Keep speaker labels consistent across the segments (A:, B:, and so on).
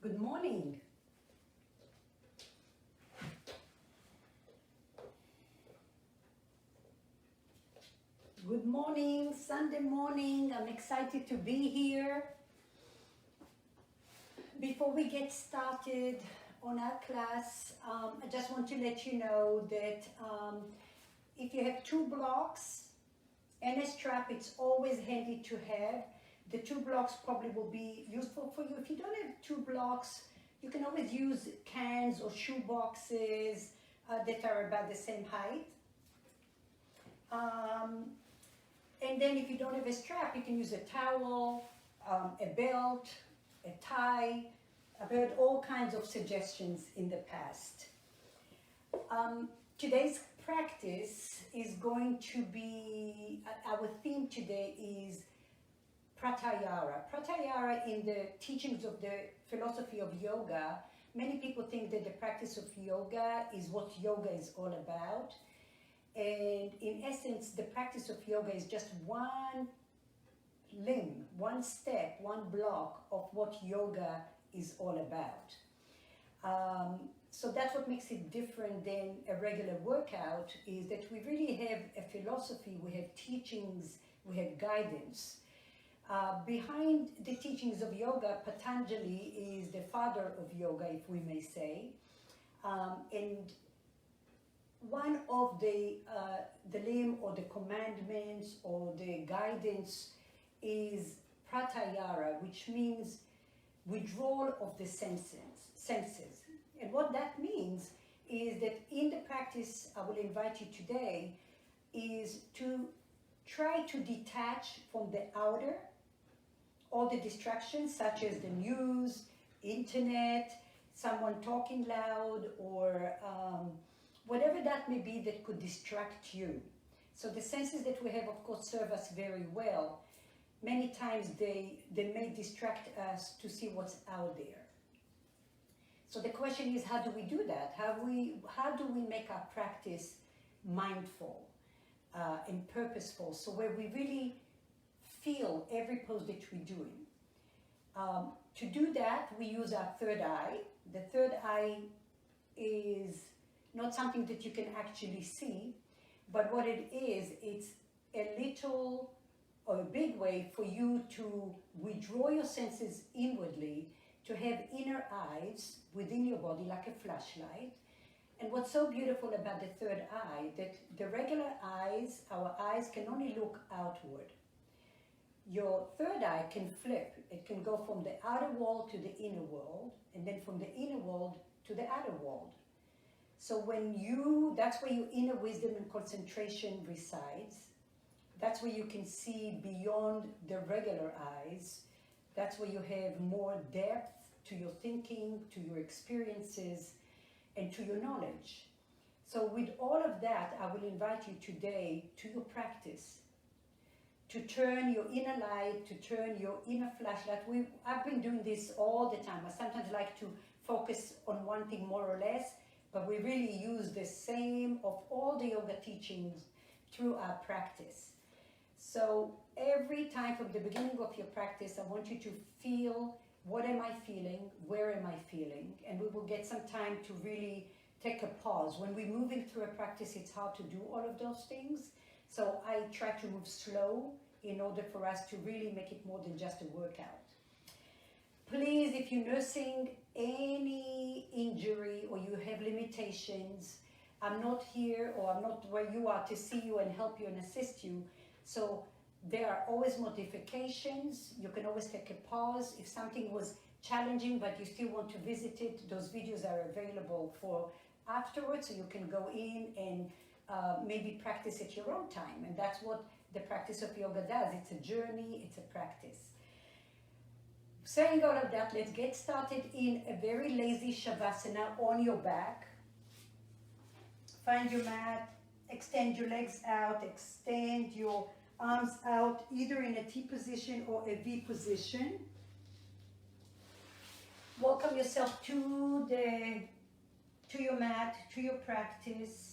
A: Good morning. Good morning, Sunday morning. I'm excited to be here. Before we get started on our class, I just want to let you know that if you have two blocks and a strap, it's always handy to have. The two blocks probably will be useful for you. If you don't have two blocks, you can always use cans or shoe boxes that are about the same height. And then if you don't have a strap, you can use a towel, a belt, a tie. I've heard all kinds of suggestions in the past. Today's practice is going to be, our theme today is Pratyahara. Pratyahara, in the teachings of the philosophy of yoga, many people think that the practice of yoga is what yoga is all about. And in essence, the practice of yoga is just one limb, one step, one block of what yoga is all about. So that's what makes it different than a regular workout, is that we really have a philosophy, we have teachings, we have guidance. Behind the teachings of yoga, Patanjali is the father of yoga, if we may say. And one of the limb or the commandments or the guidance is Pratyahara, which means withdrawal of the senses. And what that means is that in the practice I will invite you today is to try to detach from the outer all the distractions such as the news, internet, someone talking loud, or whatever that may be that could distract you. So the senses that we have, of course, serve us very well. Many times they may distract us to see what's out there. So the question is, how do we do that? How do we make our practice mindful and purposeful, so where we really feel every pose that we're doing? To do that, we use our third eye. The third eye is not something that you can actually see, but what it is, it's a little or a big way for you to withdraw your senses inwardly, to have inner eyes within your body like a flashlight. And what's so beautiful about the third eye, that the regular eyes, our eyes can only look outward. Your third eye can flip. It can go from the outer world to the inner world, and then from the inner world to the outer world. So that's where your inner wisdom and concentration resides. That's where you can see beyond the regular eyes. That's where you have more depth to your thinking, to your experiences, and to your knowledge. So with all of that, I will invite you today to your practice, to turn your inner light, to turn your inner flashlight. I've been doing this all the time. I sometimes like to focus on one thing more or less, but we really use the same of all the yoga teachings through our practice. So every time from the beginning of your practice, I want you to feel, what am I feeling? Where am I feeling? And we will get some time to really take a pause. When we're moving through a practice, it's hard to do all of those things. So I try to move slow in order for us to really make it more than just a workout. Please, if you're nursing any injury or you have limitations, I'm not here or I'm not where you are to see you and help you and assist you. So there are always modifications. You can always take a pause. If something was challenging but you still want to visit it, those videos are available for afterwards, so you can go in and maybe practice at your own time. And that's what the practice of yoga does. It's a journey, it's a practice. Saying all of that, let's get started in a very lazy Shavasana on your back. Find your mat, extend your legs out, extend your arms out, either in a T position or a V position. Welcome yourself to your mat, to your practice.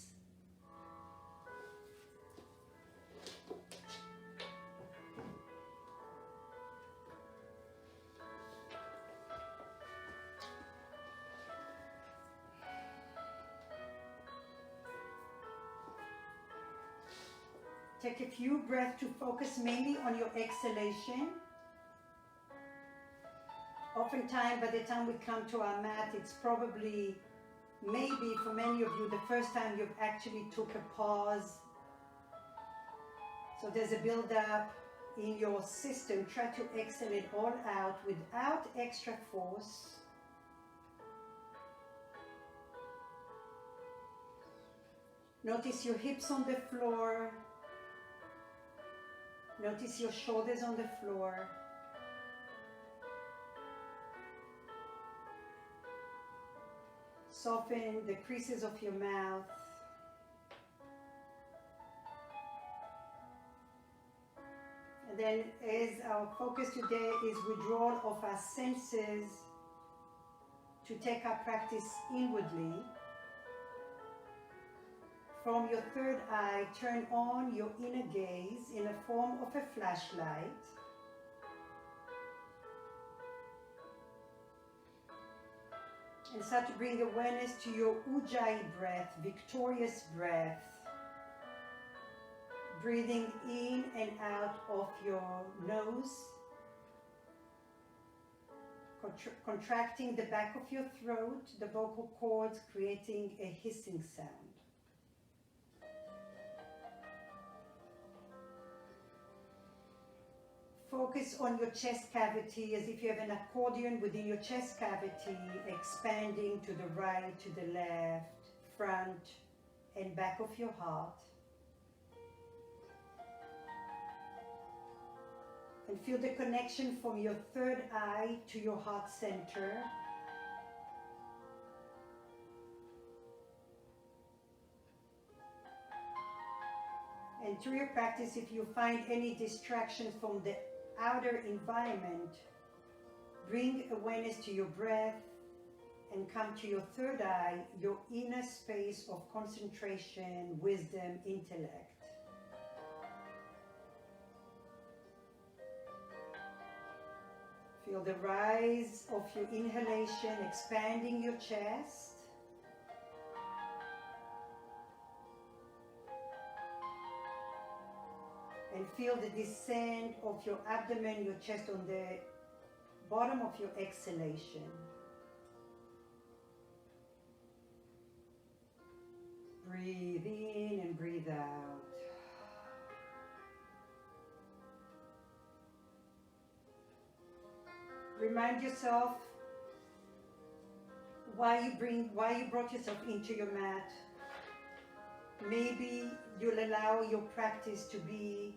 A: Take a few breaths to focus mainly on your exhalation. Oftentimes, by the time we come to our mat, it's probably, maybe for many of you, the first time you've actually took a pause. So there's a build-up in your system. Try to exhale it all out without extra force. Notice your hips on the floor. Notice your shoulders on the floor. Soften the creases of your mouth. And then, as our focus today is withdrawal of our senses, to take our practice inwardly. From your third eye, turn on your inner gaze in the form of a flashlight. And start to bring awareness to your Ujjayi breath, victorious breath. Breathing in and out of your nose. Contracting the back of your throat, the vocal cords, creating a hissing sound. Focus on your chest cavity as if you have an accordion within your chest cavity, expanding to the right, to the left, front and back of your heart. And feel the connection from your third eye to your heart center. And through your practice, if you find any distractions from the outer environment, bring awareness to your breath and come to your third eye, your inner space of concentration, wisdom, intellect. Feel the rise of your inhalation, expanding your chest. And feel the descent of your abdomen, your chest on the bottom of your exhalation. Breathe in and breathe out. Remind yourself why you brought yourself into your mat. Maybe you'll allow your practice to be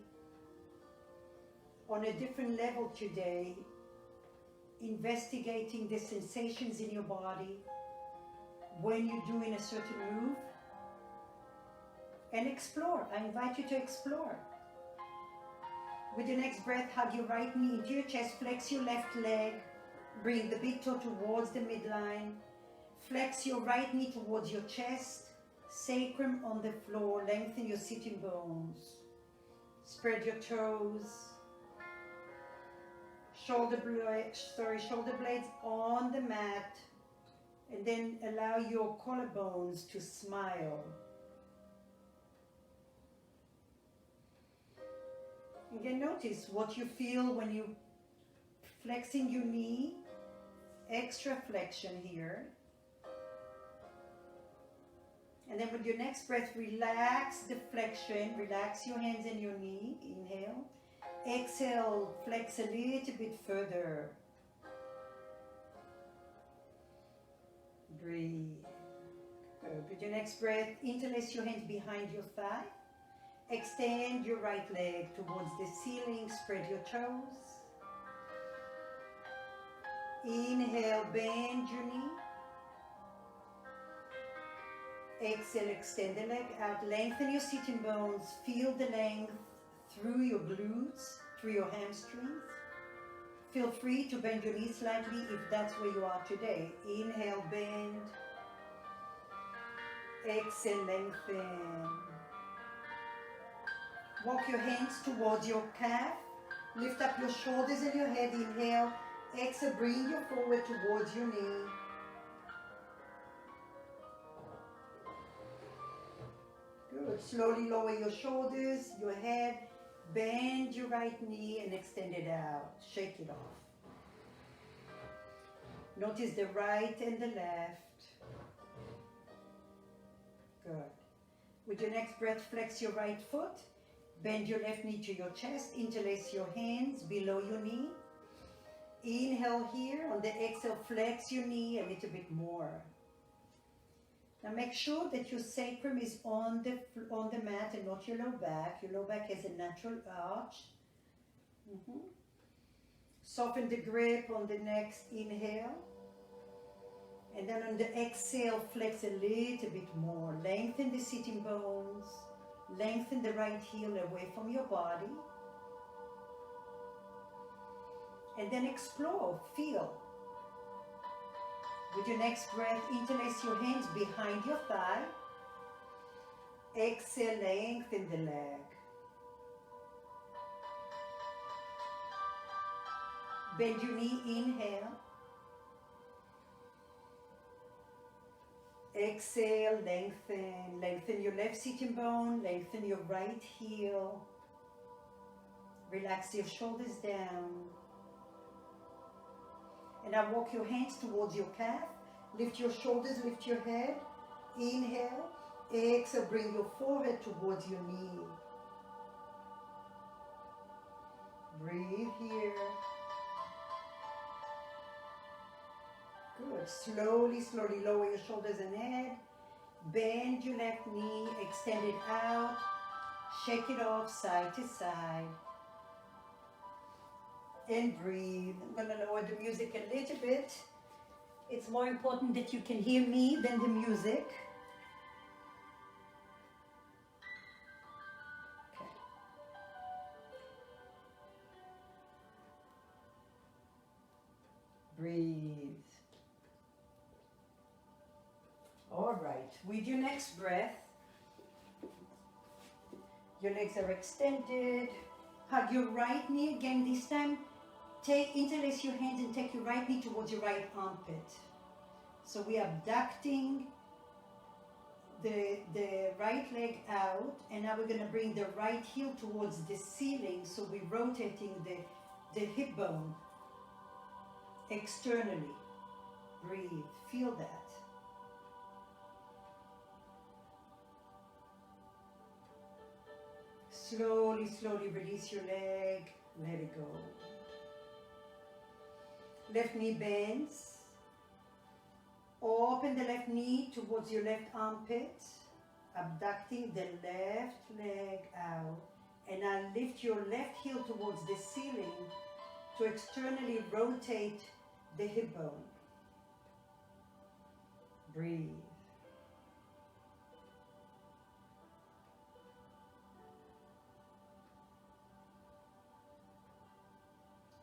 A: on a different level today, investigating the sensations in your body when you're doing a certain move, and explore. I invite you to explore. With your next breath, hug your right knee into your chest, flex your left leg, bring the big toe towards the midline, flex your right knee towards your chest, sacrum on the floor, lengthen your sitting bones, spread your toes, shoulder blades on the mat, and then allow your collarbones to smile. Again, notice what you feel when you flexing your knee, extra flexion here. And then with your next breath, relax the flexion, relax your hands and your knee, inhale. Exhale, flex a little bit further. Breathe. Good. With your next breath, interlace your hands behind your thigh. Extend your right leg towards the ceiling, spread your toes. Inhale, bend your knee. Exhale, extend the leg out, lengthen your sitting bones, feel the length through your glutes, through your hamstrings. Feel free to bend your knees slightly if that's where you are today. Inhale, bend. Exhale, lengthen. Walk your hands towards your calf. Lift up your shoulders and your head. Inhale. Exhale, bring you forward towards your knee. Good. Slowly lower your shoulders, your head. Bend your right knee and extend it out. Shake it off. Notice the right and the left. Good. With your next breath, flex your right foot. Bend your left knee to your chest. Interlace your hands below your knee. Inhale here. On the exhale, flex your knee a little bit more. Now make sure that your sacrum is on the mat and not your low back. Your low back has a natural arch. Soften the grip on the next inhale. And then on the exhale, flex a little bit more. Lengthen the sitting bones. Lengthen the right heel away from your body. And then explore, feel. With your next breath, interlace your hands behind your thigh. Exhale, lengthen the leg. Bend your knee, inhale. Exhale, lengthen. Lengthen your left sitting bone, lengthen your right heel. Relax your shoulders down. And now walk your hands towards your calf. Lift your shoulders, lift your head. Inhale. Exhale, bring your forehead towards your knee. Breathe here. Good. Slowly, slowly lower your shoulders and head. Bend your left knee, extend it out. Shake it off side to side. And breathe. I'm going to lower the music a little bit. It's more important that you can hear me than the music. Okay. Breathe. All right. With your next breath, your legs are extended. Hug your right knee again. This time, interlace your hands and take your right knee towards your right armpit. So we are abducting the right leg out, and now we're going to bring the right heel towards the ceiling. So we're rotating the hip bone externally. Breathe. Feel that. Slowly, slowly release your leg. Let it go. Left knee bends. Open the left knee towards your left armpit. Abducting the left leg out. And now lift your left heel towards the ceiling to externally rotate the hip bone. Breathe.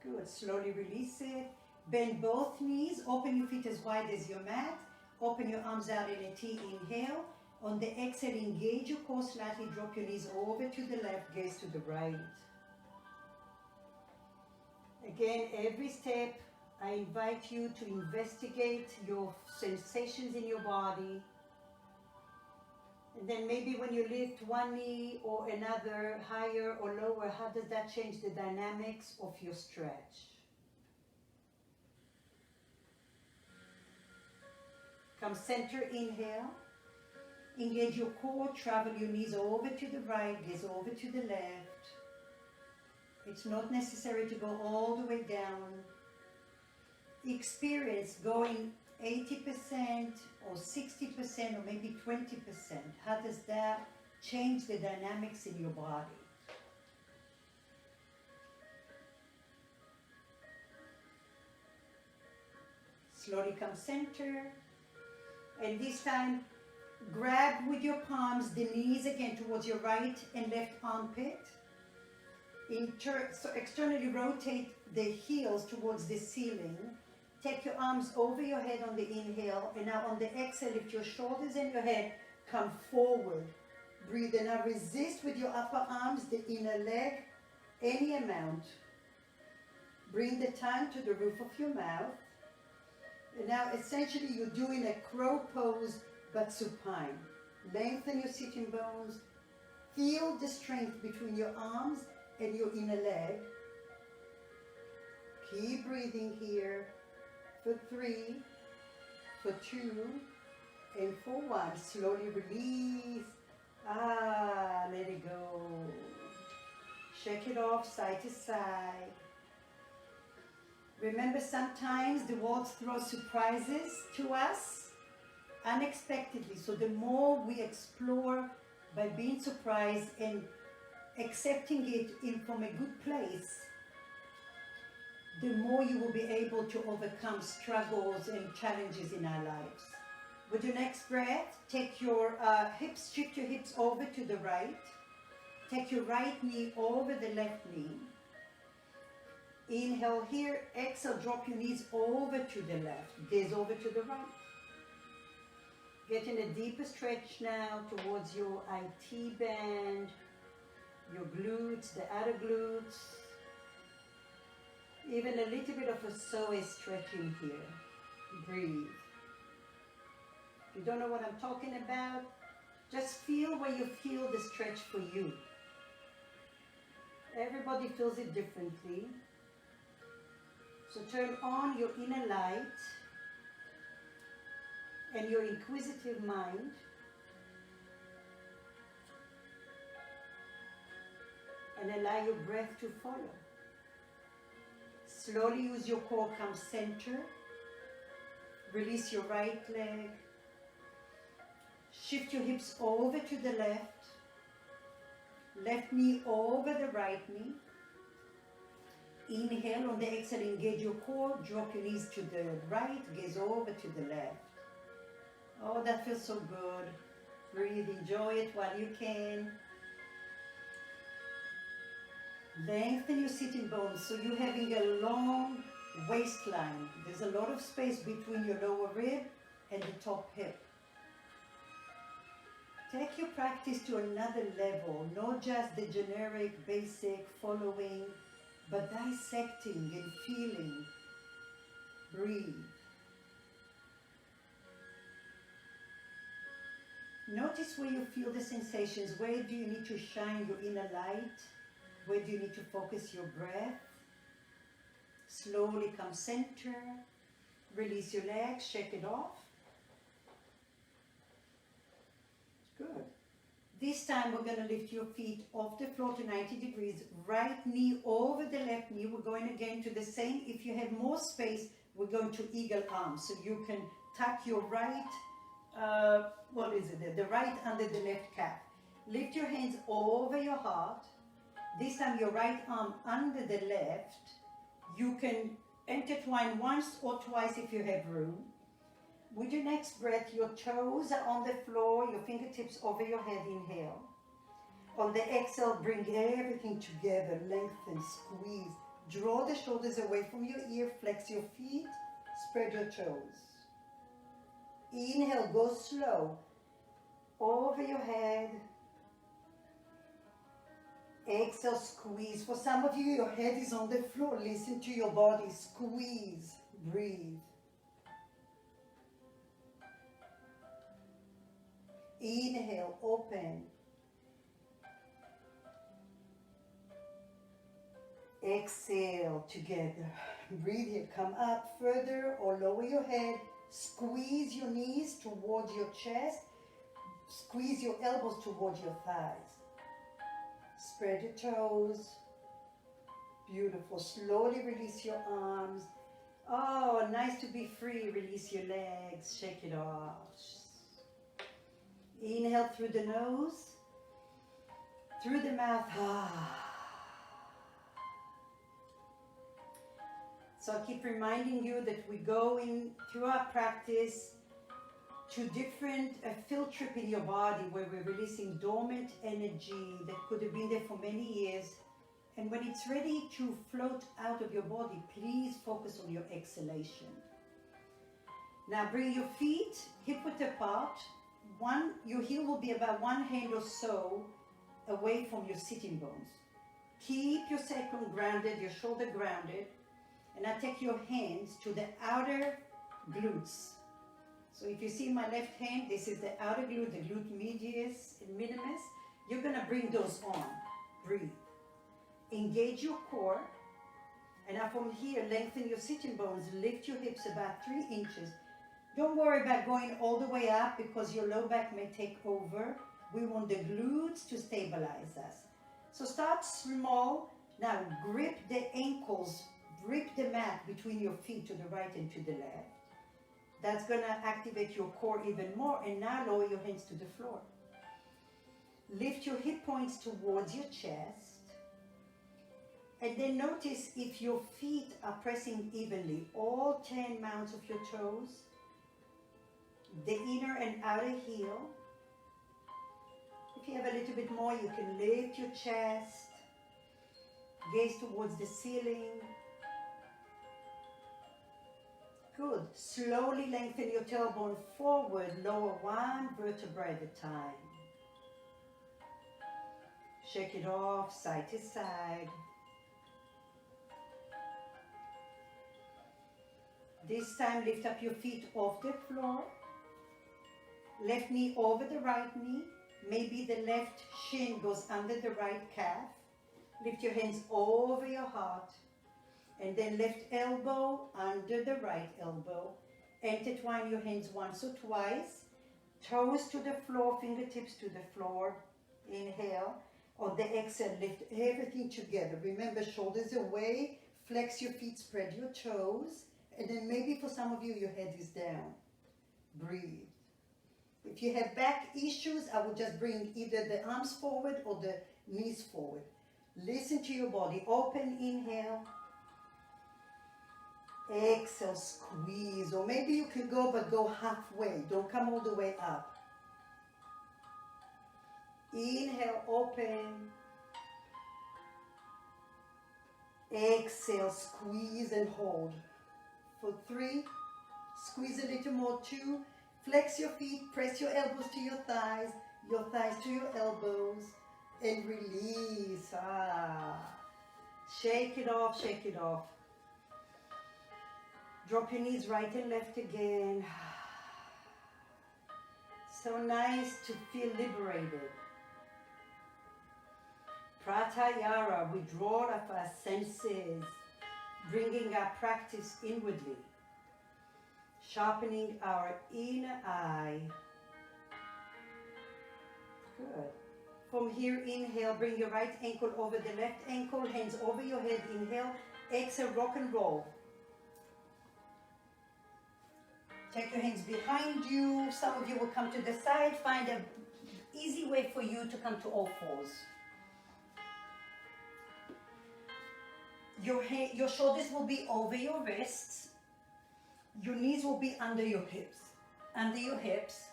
A: Good. Slowly release it. Bend both knees. Open your feet as wide as your mat. Open your arms out in a T. Inhale. On the exhale, engage your core slightly. Drop your knees over to the left, gaze to the right. Again, every step, I invite you to investigate your sensations in your body. And then maybe when you lift one knee or another, higher or lower, how does that change the dynamics of your stretch? Come center, inhale. Engage your core, travel your knees over to the right, gaze over to the left. It's not necessary to go all the way down. Experience going 80% or 60% or maybe 20%. How does that change the dynamics in your body? Slowly come center. And this time, grab with your palms the knees again towards your right and left armpit. So externally rotate the heels towards the ceiling. Take your arms over your head on the inhale, and now on the exhale, lift your shoulders and your head, come forward. Breathe, and now resist with your upper arms, the inner leg, any amount. Bring the tongue to the roof of your mouth. And now essentially you're doing a crow pose, but supine. Lengthen your sitting bones. Feel the strength between your arms and your inner leg. Keep breathing here for 3, for 2, and for 1. Slowly release. Let it go. Shake it off side to side. Remember, sometimes the world throws surprises to us unexpectedly. So the more we explore by being surprised and accepting it in from a good place, the more you will be able to overcome struggles and challenges in our lives. With your next breath, take your hips, shift your hips over to the right. Take your right knee over the left knee. Inhale here, exhale, drop your knees over to the left, gaze over to the right. Getting a deeper stretch now towards your IT band, your glutes, the outer glutes. Even a little bit of a psoas stretching here. Breathe. If you don't know what I'm talking about, just feel where you feel the stretch for you. Everybody feels it differently. So turn on your inner light and your inquisitive mind. And allow your breath to follow. Slowly use your core, come center. Release your right leg. Shift your hips over to the left. Left knee over the right knee. Inhale, on the exhale, engage your core. Drop your knees to the right, gaze over to the left. Oh, that feels so good. Breathe, enjoy it while you can. Lengthen your sitting bones so you're having a long waistline. There's a lot of space between your lower rib and the top hip. Take your practice to another level, not just the generic, basic following, but dissecting and feeling. Breathe. Notice where you feel the sensations. Where do you need to shine your inner light? Where do you need to focus your breath? Slowly come center. Release your legs, shake it off. Good. This time we're going to lift your feet off the floor to 90 degrees. Right knee over the left knee. We're going again to the same. If you have more space, we're going to eagle arms. So you can tuck your right, the right under the left calf. Lift your hands over your heart. This time your right arm under the left. You can intertwine once or twice if you have room. With your next breath, your toes are on the floor, your fingertips over your head, inhale. On the exhale, bring everything together, lengthen, squeeze. Draw the shoulders away from your ear, flex your feet, spread your toes. Inhale, go slow, over your head. Exhale, squeeze. For some of you, your head is on the floor. Listen to your body, squeeze, breathe. Inhale, open. Exhale, together. Breathe here. Come up further or lower your head. Squeeze your knees towards your chest. Squeeze your elbows towards your thighs. Spread your toes. Beautiful. Slowly release your arms. Oh, nice to be free. Release your legs. Shake it off. Inhale through the nose, through the mouth. So I keep reminding you that we go in through our practice to different field trip in your body where we're releasing dormant energy that could have been there for many years. And when it's ready to float out of your body, please focus on your exhalation. Now bring your feet hip-width apart. Your heel will be about 1 hand or so away from your sitting bones. Keep your sacrum grounded, your shoulder grounded, and now take your hands to the outer glutes.
B: So if you see my left hand, this is the outer glute, the glute medius and minimus. You're gonna bring those on. Breathe. Engage your core. And now from here, lengthen your sitting bones. Lift your hips about 3 inches. Don't worry about going all the way up because your low back may take over. We want the glutes to stabilize us. So start small. Now grip the ankles, grip the mat between your feet to the right and to the left. That's going to activate your core even more. And now lower your hands to the floor. Lift your hip points towards your chest. And then notice if your feet are pressing evenly, all 10 mounts of your toes, the inner and outer heel. If you have a little bit more, you can lift your chest, gaze towards the ceiling. Good. Slowly lengthen your tailbone forward, lower 1 vertebra at a time. Shake it off, side to side. This time, lift up your feet off the floor. Left knee over the right knee. Maybe the left shin goes under the right calf. Lift your hands over your heart. And then left elbow under the right elbow. Intertwine your hands once or twice. Toes to the floor, fingertips to the floor. Inhale. On the exhale, lift everything together. Remember, shoulders away. Flex your feet, spread your toes. And then maybe for some of you, your head is down. Breathe. If you have back issues, I would just bring either the arms forward or the knees forward. Listen to your body. Open, inhale. Exhale, squeeze. Or maybe you can go, but go halfway. Don't come all the way up. Inhale, open. Exhale, squeeze and hold. For 3, squeeze a little more, 2, flex your feet, press your elbows to your thighs to your elbows, and release. Shake it off, shake it off. Drop your knees right and left again. So nice to feel liberated. Pratyahara, withdrawal of our senses. Bringing our practice inwardly, sharpening our inner eye. Good. From here, inhale, bring your right ankle over the left ankle, hands over your head, inhale, exhale, rock and roll. Take your hands behind you. Some of you will come to the side. Find an easy way for you to come to all fours. Your shoulders will be over your wrists. Your knees will be under your hips. Under your hips.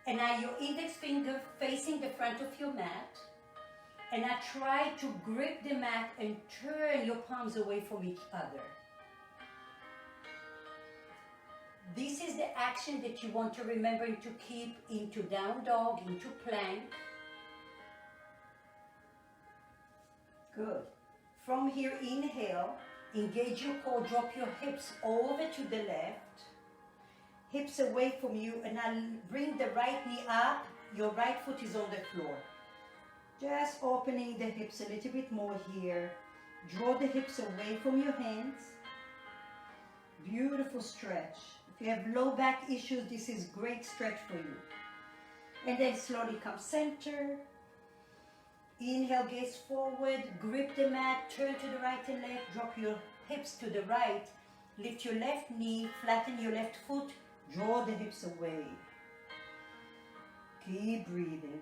B: And now your index finger facing the front of your mat. And now try to grip the mat and turn your palms away from each other. This is the action that you want to remember and to keep into down dog, into plank. Good. From here, inhale, engage your core, drop your hips over to the left, hips away from you, and now bring the right knee up, your right foot is on the floor. Just opening the hips a little bit more here. Draw the hips away from your hands. Beautiful stretch. If you have low back issues, this is great stretch for you. And then slowly come center. Inhale, gaze forward, grip the mat, turn to the right and left, drop your hips to the right, lift your left knee, flatten your left foot, draw the hips away. Keep breathing.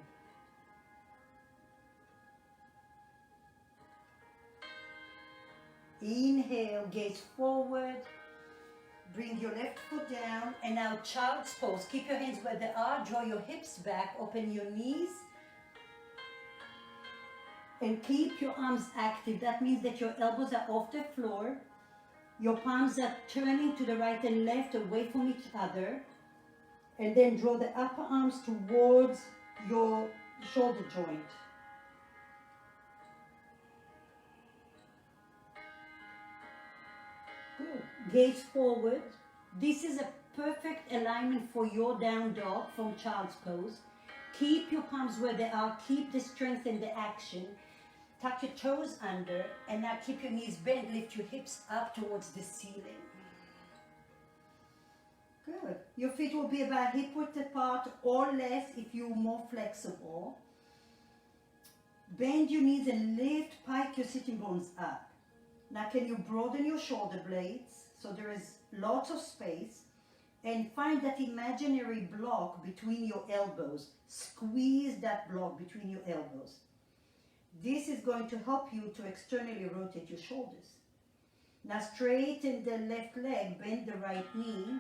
B: Inhale, gaze forward, bring your left foot down, and now child's pose. Keep your hands where they are, draw your hips back, open your knees, and keep your arms active. That means that your elbows are off the floor. Your palms are turning to the right and left away from each other. And then draw the upper arms towards your shoulder joint. Good. Gaze forward. This is a perfect alignment for your down dog from child's pose. Keep your palms where they are, keep the strength and the action. Tuck your toes under, and now keep your knees bent, lift your hips up towards the ceiling. Good. Your feet will be about hip width apart or less if you're more flexible. Bend your knees and lift, pike your sitting bones up. Now can you broaden your shoulder blades so there is lots of space, and find that imaginary block between your elbows. Squeeze that block between your elbows. This is going to help you to externally rotate your shoulders. Now straighten the left leg, bend the right knee.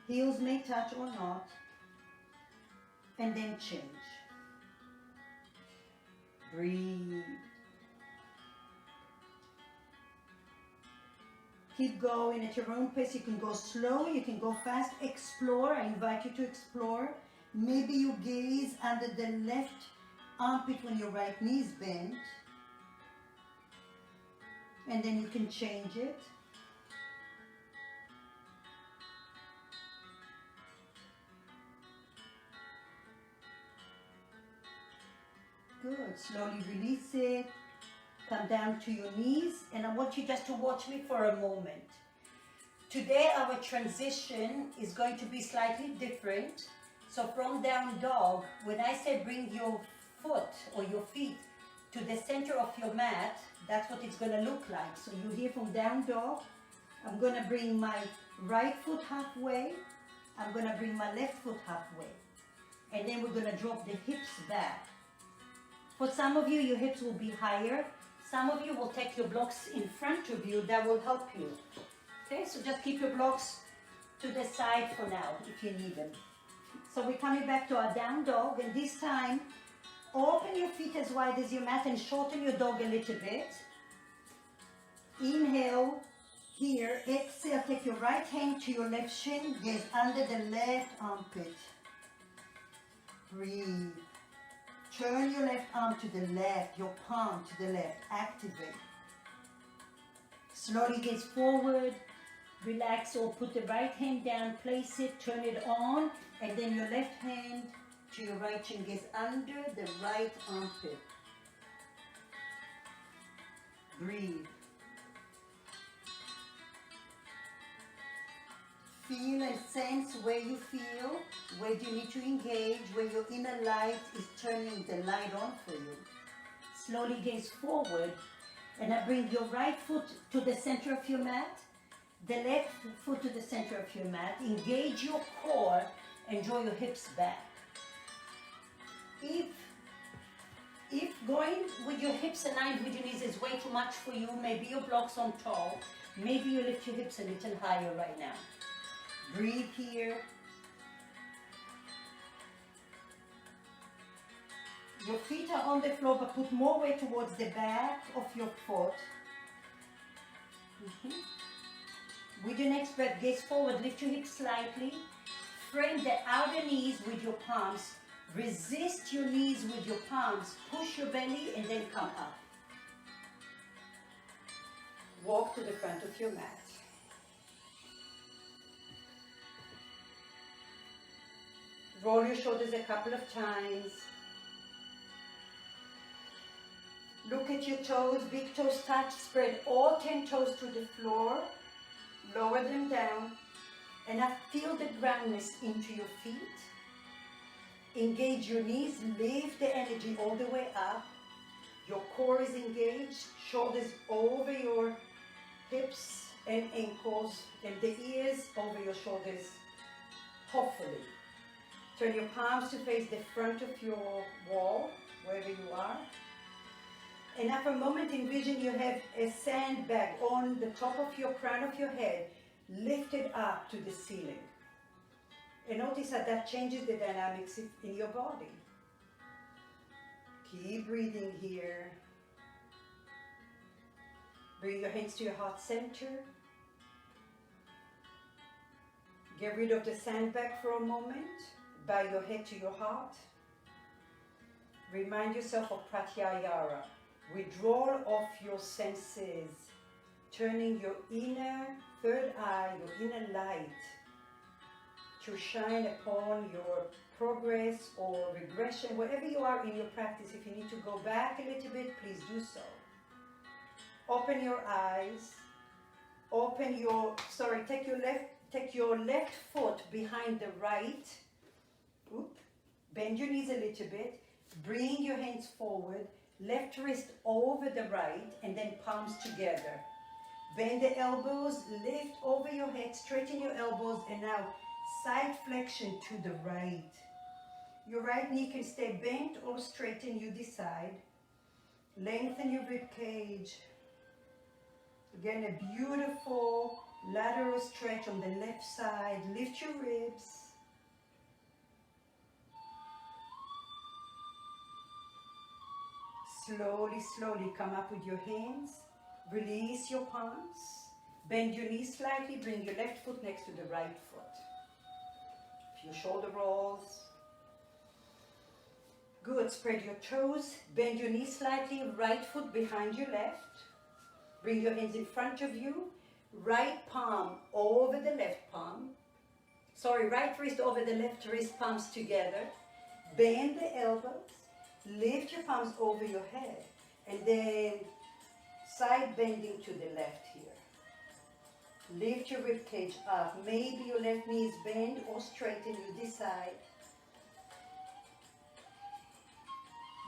B: Heels may touch or not, and then change. Breathe. Keep going at your own pace. You can go slow, you can go fast. Explore. I invite you to explore. Maybe you gaze under the left armpit when your right knee is bent, and then you can change it. Good. Slowly release it. Come down to your knees, and I want you just to watch me for a moment. Today our transition is going to be slightly different. So from down dog, when I say bring your foot or your feet to the center of your mat, that's what it's going to look like. So you hear from down dog, I'm going to bring my right foot halfway, I'm going to bring my left foot halfway, and then we're going to drop the hips back. For some of you, your hips will be higher. Some of you will take your blocks in front of you. That will help you. Okay, so just keep your blocks to the side for now if you need them. So we're coming back to our down dog, and this time open your feet as wide as your mat and shorten your dog a little bit. Inhale here. Exhale, take your right hand to your left shin, gaze under the left armpit. Breathe. Turn your left arm to the left, your palm to the left. Activate. Slowly gaze forward. Relax, or put the right hand down, place it, turn it on, and then your left hand to your right shin, gaze under the right armpit. Breathe. Feel and sense where you feel, where you need to engage, where your inner light is turning the light on for you. Slowly gaze forward, and I bring your right foot to the center of your mat, the left foot to the center of your mat. Engage your core and draw your hips back. If going with your hips aligned with your knees is way too much for you, maybe your blocks on tall, maybe you lift your hips a little higher right now. Breathe here. Your feet are on the floor, but put more weight towards the back of your foot. With your next breath, gaze forward, lift your hips slightly. Frame the outer knees with your palms. Resist your knees with your palms. Push your belly and then come up. Walk to the front of your mat. Roll your shoulders a couple of times. Look at your toes, big toes touch, spread all 10 toes to the floor. Lower them down, and now feel the groundness into your feet. Engage your knees, lift the energy all the way up. Your core is engaged, shoulders over your hips and ankles, and the ears over your shoulders, hopefully. Turn your palms to face the front of your wall, wherever you are. And now for a moment, envision you have a sandbag on the top of your crown of your head, lifted up to the ceiling. And notice how that changes the dynamics in your body. Keep breathing here. Bring your hands to your heart center. Get rid of the sandbag for a moment. Bow your head to your heart. Remind yourself of Pratyahara. Withdrawal of your senses. turning your inner third eye, your inner light, to shine upon your progress or regression, wherever you are in your practice. If you need to go back a little bit, please do so. Open your eyes. Take your left foot behind the right. Oop. Bend your knees a little bit. Bring your hands forward. Left wrist over the right, and then palms together. Bend the elbows, lift over your head, straighten your elbows, and now side flexion to the right. Your right knee can stay bent or straighten, you decide. Lengthen your rib cage. Again, a beautiful lateral stretch on the left side. Lift your ribs. Slowly, slowly come up with your hands. Release your palms. Bend your knees slightly. Bring your left foot next to the right foot. Few shoulder rolls. Good. Spread your toes. Bend your knees slightly. Right foot behind your left. Bring your hands in front of you. Right palm over the left palm. Right wrist over the left wrist, palms together. Bend the elbows. Lift your palms over your head. And then side bending to the left here. Lift your rib cage up. Maybe your left knee is bent or straighten, you decide.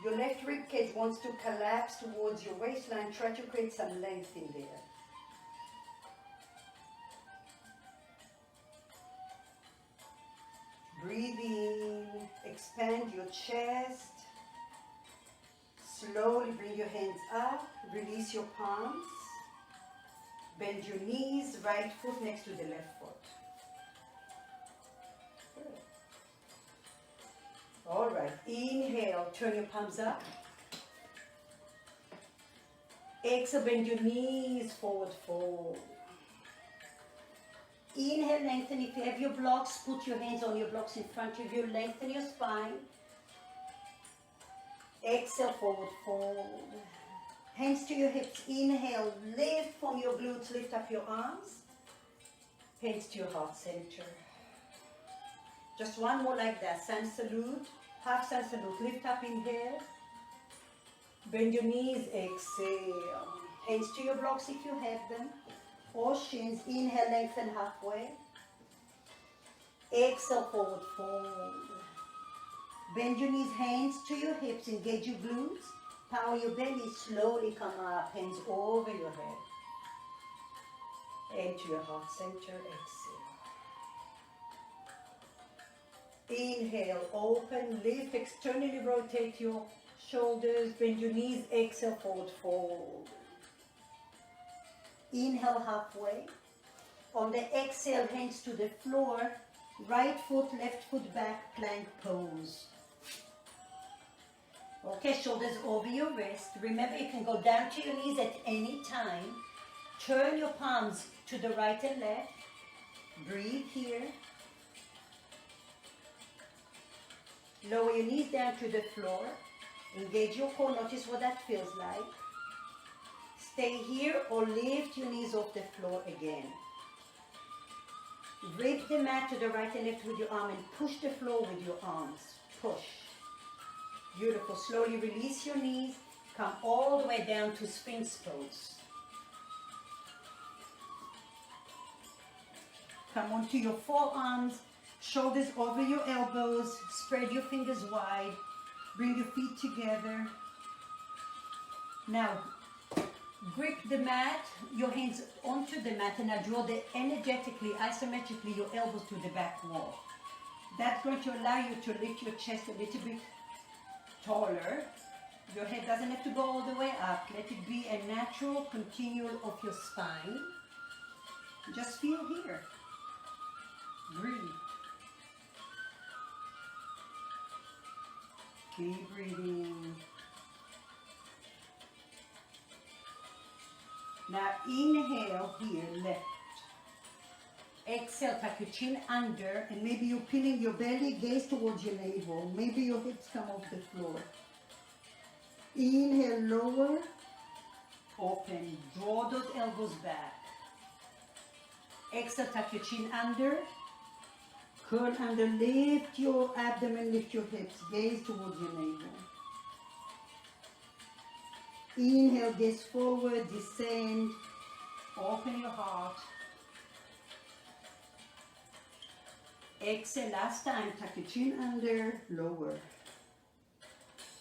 B: Your left rib cage wants to collapse towards your waistline. Try to create some length in there. Breathe in, expand your chest. Slowly bring your hands up, release your palms. Bend your knees, right foot next to the left foot. Good. All right, inhale, turn your palms up. Exhale, bend your knees, forward fold. Inhale, lengthen. If you have your blocks, put your hands on your blocks in front of you. Lengthen your spine. Exhale, forward fold. Hands to your hips. Inhale, lift from your glutes, lift up your arms. Hands to your heart center. Just one more like that. Sun salute, half sun salute. Lift up, inhale. Bend your knees, exhale. Hands to your blocks if you have them. Or shins. Inhale, lengthen halfway. Exhale, forward fold. Bend your knees, hands to your hips, engage your glutes. Power your belly, slowly come up, hands over your head. And to your heart center, exhale. Inhale, open, lift, externally rotate your shoulders, bend your knees, exhale, forward fold. Inhale, halfway. On the exhale, hands to the floor, right foot, left foot back, plank pose. Okay, shoulders over your wrist. Remember, you can go down to your knees at any time. Turn your palms to the right and left. Breathe here. Lower your knees down to the floor. Engage your core. Notice what that feels like. Stay here or lift your knees off the floor again. Grip the mat to the right and left with your arm and push the floor with your arms. Push. Beautiful. Slowly release your knees. Come all the way down to Sphinx pose. Come onto your forearms, shoulders over your elbows. Spread your fingers wide. Bring your feet together. Now, grip the mat, your hands onto the mat, and now draw energetically, isometrically, your elbows to the back wall. That's going to allow you to lift your chest a little bit taller. Your head doesn't have to go all the way up. Let it be a natural continual of your spine. Just feel here. Breathe. Keep breathing. Now inhale here, left. Exhale, tuck your chin under, and maybe you're pinning your belly, gaze towards your navel. Maybe your hips come off the floor. Inhale, lower.
A: Open. Draw those elbows back. Exhale, tuck your chin under.
B: Curl under, lift your abdomen, lift your hips, gaze towards your navel. Inhale, gaze forward, descend.
A: Open your heart. Exhale, last time, tuck your chin under.
B: Lower.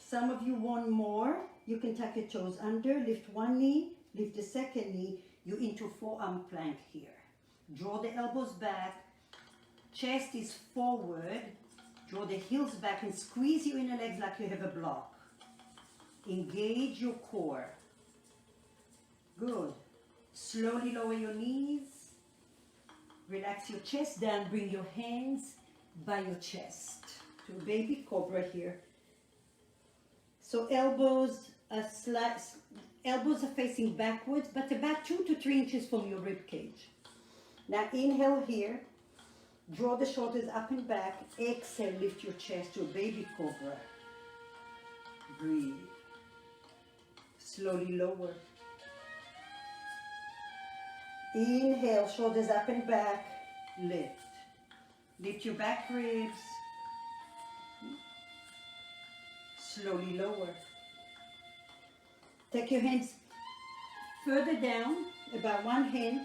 B: Some of you want more. You can tuck your toes under, lift one knee, lift the second knee. You're into forearm plank here. Draw the elbows back. Chest is forward. Draw the heels back and squeeze your inner legs like you have a block. Engage your core. Good. Slowly lower your knees. Relax your chest down. Bring your hands by your chest to baby cobra here. So elbows are facing backwards, but about 2 to 3 inches from your rib cage. Now inhale here. Draw the shoulders up and back. Exhale, lift your chest to a baby cobra. Breathe. Slowly lower. Inhale, shoulders up and back. Lift. Lift your back ribs. Slowly lower. Take your hands further down, about one hand.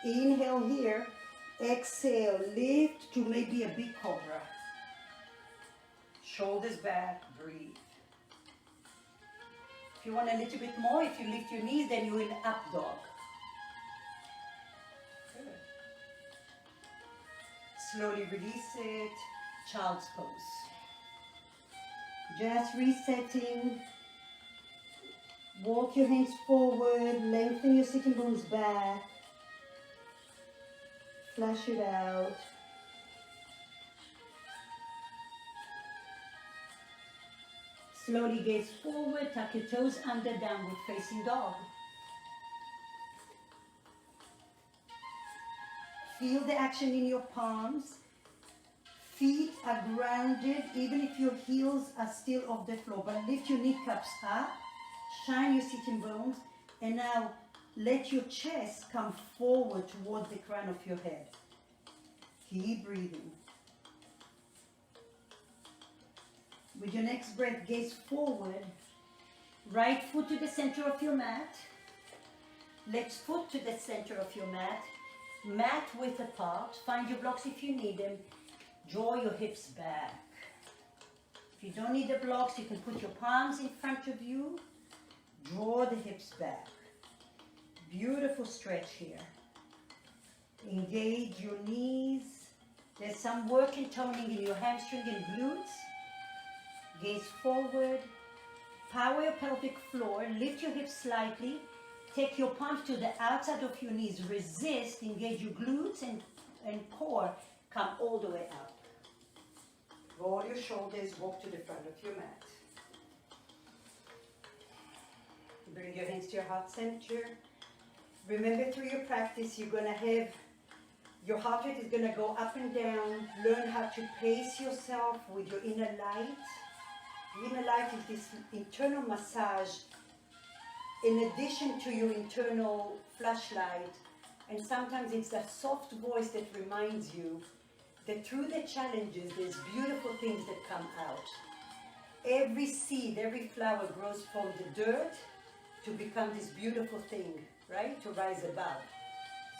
B: Inhale here. Exhale, lift to maybe a big cobra. Shoulders back, breathe. If you want a little bit more, if you lift your knees, then you're in up dog. Good. Slowly release it, child's pose. Just resetting. Walk your hands forward, lengthen your sitting bones back. Flush it out. Slowly gaze forward, tuck your toes under, downward facing dog. Feel the action in your palms. Feet are grounded, even if your heels are still off the floor. But lift your kneecaps up, shine your sitting bones, and now let your chest come forward towards the crown of your head. Keep breathing. With your next breath, gaze forward. Right foot to the center of your mat. Left foot to the center of your mat. Mat width apart. Find your blocks if you need them. Draw your hips back. If you don't need the blocks, you can put your palms in front of you. Draw the hips back. Beautiful stretch here. Engage your knees. There's some work in toning in your hamstring and glutes. Gaze forward. Power your pelvic floor. Lift your hips slightly. Take your palms to the outside of your knees. Resist. Engage your glutes and core. Come all the way up. Roll your shoulders. Walk to the front of your mat. Bring your hands to your heart center. Remember, through your practice, you're going to have, your heart rate is going to go up and down. Learn how to pace yourself with your inner light. The inner light is this internal massage in addition to your internal flashlight. And sometimes it's that soft voice that reminds you that through the challenges, there's beautiful things that come out. Every seed, every flower grows from the dirt to become this beautiful thing, right? To rise above.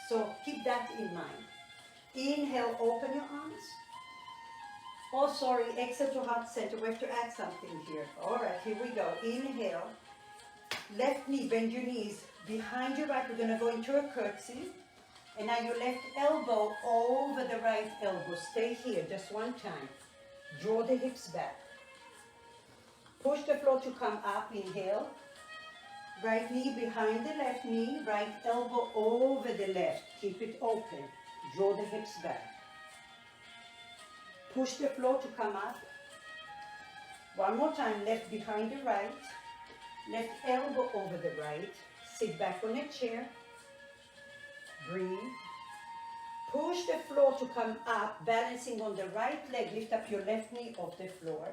B: So keep that in mind. Inhale, open your arms. Oh, sorry, exhale to heart center. We have to add something here. All right, here we go. Inhale. Left knee, bend your knees. Behind your right, we're going to go into a curtsy. And now your left elbow over the right elbow. Stay here, just one time. Draw the hips back. Push the floor to come up. Inhale. Right knee behind the left knee. Right elbow over the left. Keep it open. Draw the hips back. Push the floor to come up. One more time. Left behind the right. Left elbow over the right. Sit back on a chair. Breathe. Push the floor to come up, balancing on the right leg. Lift up your left knee off the floor.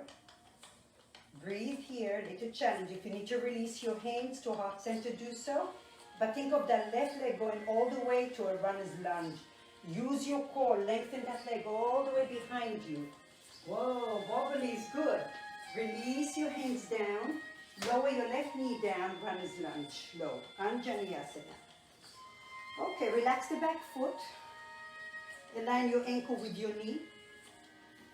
B: Breathe here, little challenge. If you need to release your hands to heart center, do so. But think of that left leg going all the way to a runner's lunge. Use your core, lengthen that leg all the way behind you. Whoa, wobbly is good. Release your hands down. Lower your left knee down, runner's lunge, low. Anjaneyasana. Okay, relax the back foot. Align your ankle with your knee.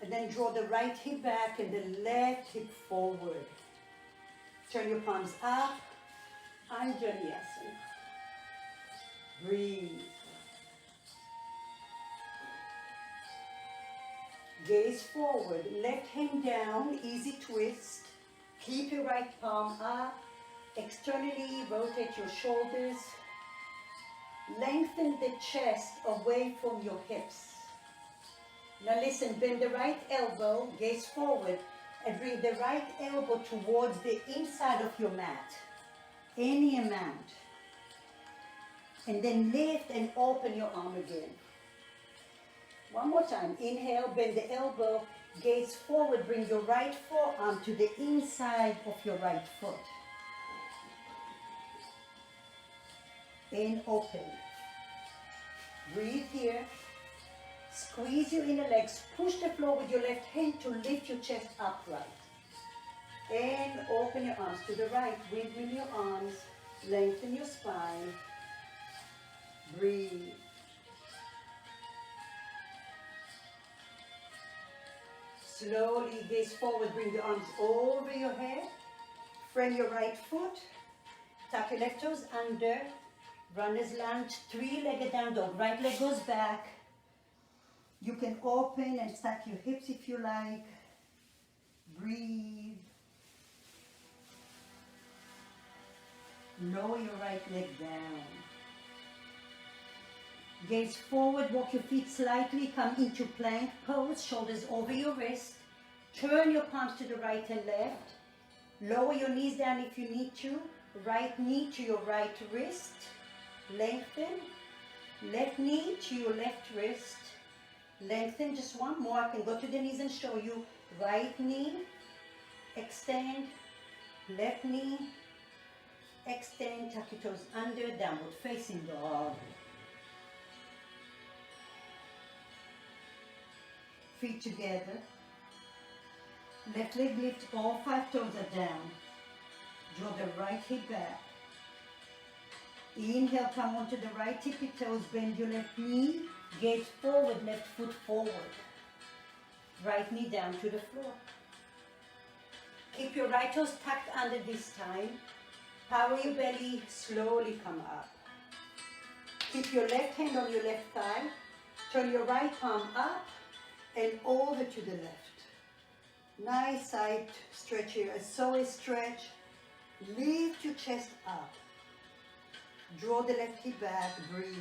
B: And then draw the right hip back and the left hip forward. Turn your palms up. Anjaneyasana. Breathe. Gaze forward, left hand down, easy twist. Keep your right palm up. Externally rotate your shoulders. Lengthen the chest away from your hips. Now listen, bend the right elbow, gaze forward, and bring the right elbow towards the inside of your mat. Any amount. And then lift and open your arm again. One more time. Inhale, bend the elbow, gaze forward, bring your right forearm to the inside of your right foot. And open. Breathe here. Squeeze your inner legs. Push the floor with your left hand to lift your chest upright. And open your arms to the right. Windmill your arms. Lengthen your spine. Breathe. Slowly gaze forward, bring the arms over your head. Frame your right foot. Tuck your left toes under. Runner's lunge, three-legged down dog. Right leg goes back. You can open and stack your hips if you like. Breathe. Lower your right leg down. Gaze forward, walk your feet slightly, come into plank pose, shoulders over your wrist. Turn your palms to the right and left. Lower your knees down if you need to. Right knee to your right wrist. Lengthen. Left knee to your left wrist. Lengthen. Just one more. I can go to the knees and show you. Right knee. Extend. Left knee. Extend. Tuck your toes under. Downward facing dog. Feet together. Left leg lift, all 5 toes are down. Draw the right hip back. Inhale, come onto the right tippy toes, bend your left knee, gaze forward, left foot forward. Right knee down to the floor. Keep your right toes tucked under this time. Power your belly, slowly come up. Keep your left hand on your left thigh. Turn your right palm up and over to the left. Nice side stretch here, a psoas stretch. Lift your chest up. Draw the left hip back, breathe.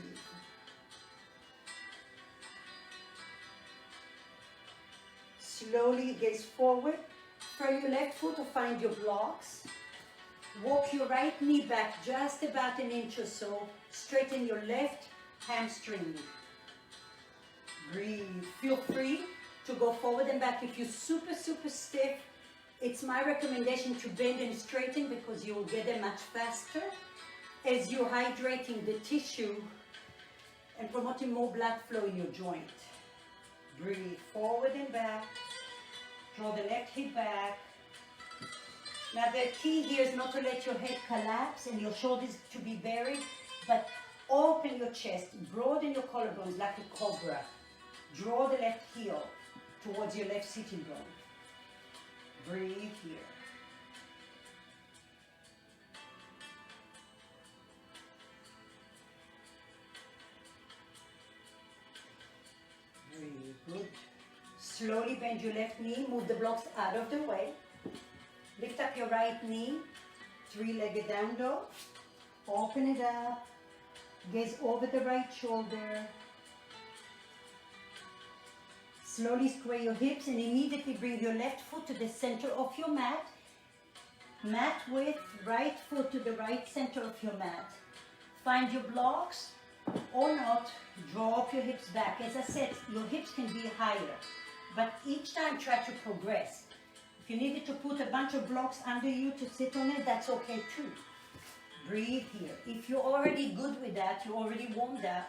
B: Slowly gaze forward. Frame your left foot to find your blocks. Walk your right knee back just about an inch or so. Straighten your left hamstring. Breathe. Feel free to go forward and back. If you're super, super stiff, it's my recommendation to bend and straighten because you will get there much faster as you're hydrating the tissue and promoting more blood flow in your joint. Breathe forward and back. Draw the left hip back. Now the key here is not to let your head collapse and your shoulders to be buried, but open your chest, broaden your collarbones like a cobra. Draw the left heel towards your left sitting bone. Breathe here. Breathe. Good. Slowly bend your left knee, move the blocks out of the way. Lift up your right knee, three-legged down dog. Open it up. Gaze over the right shoulder. Slowly square your hips and immediately bring your left foot to the center of your mat. Mat width, right foot to the right center of your mat. Find your blocks or not. Draw up your hips back. As I said, your hips can be higher, but each time try to progress.
A: If you needed to put a bunch of blocks under you to sit on it, that's okay too. Breathe here. If you're already good with that, you already warmed up,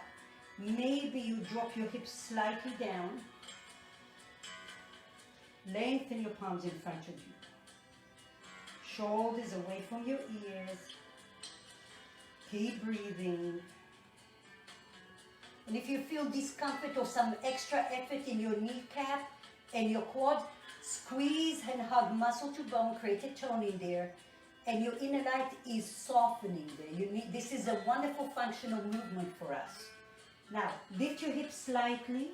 A: maybe you drop your hips slightly down. Lengthen your palms in front of you. Shoulders away from your ears. Keep breathing. And if you feel discomfort or some extra effort in your kneecap and your quad, squeeze and hug muscle to bone, create a tone in there. And your inner light is softening there. This is a wonderful functional movement for us. Now, lift your hips slightly.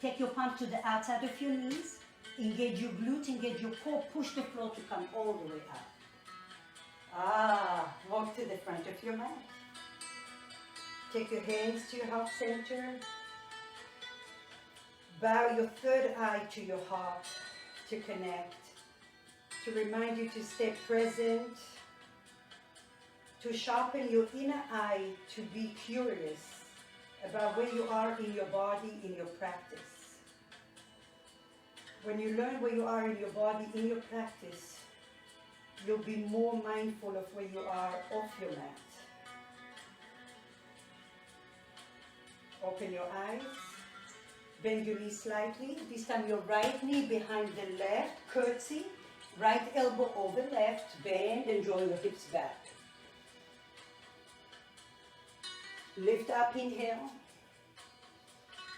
A: Take your palms to the outside of your knees. Engage your glutes, engage your core. Push the floor to come all the way up. Walk to the front of your mat. Take your hands to your heart center. Bow your third eye to your heart to connect. To remind you to stay present, to sharpen your inner eye, to be curious about where you are in your body, in your practice. When you learn where you are in your body, in your practice, you'll be more mindful of where you are off your mat. Open your eyes. Bend your knee slightly. This time your right knee behind the left, curtsy. Right elbow over left, bend and draw your hips back. Lift up, inhale.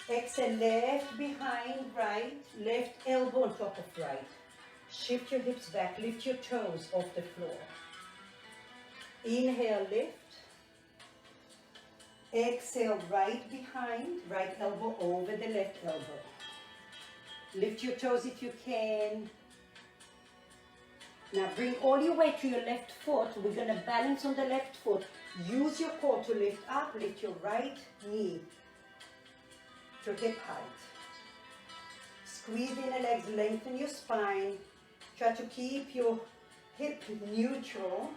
A: Exhale, left behind right, left elbow on top of right. Shift your hips back, lift your toes off the floor. Inhale, lift. Exhale, right behind, right elbow over the left elbow. Lift your toes if you can. Now bring all your weight to your left foot. We're going to balance on the left foot. Use your core to lift up. Lift your right knee to hip height. Squeeze the inner legs, lengthen your spine. Try to keep your hip neutral.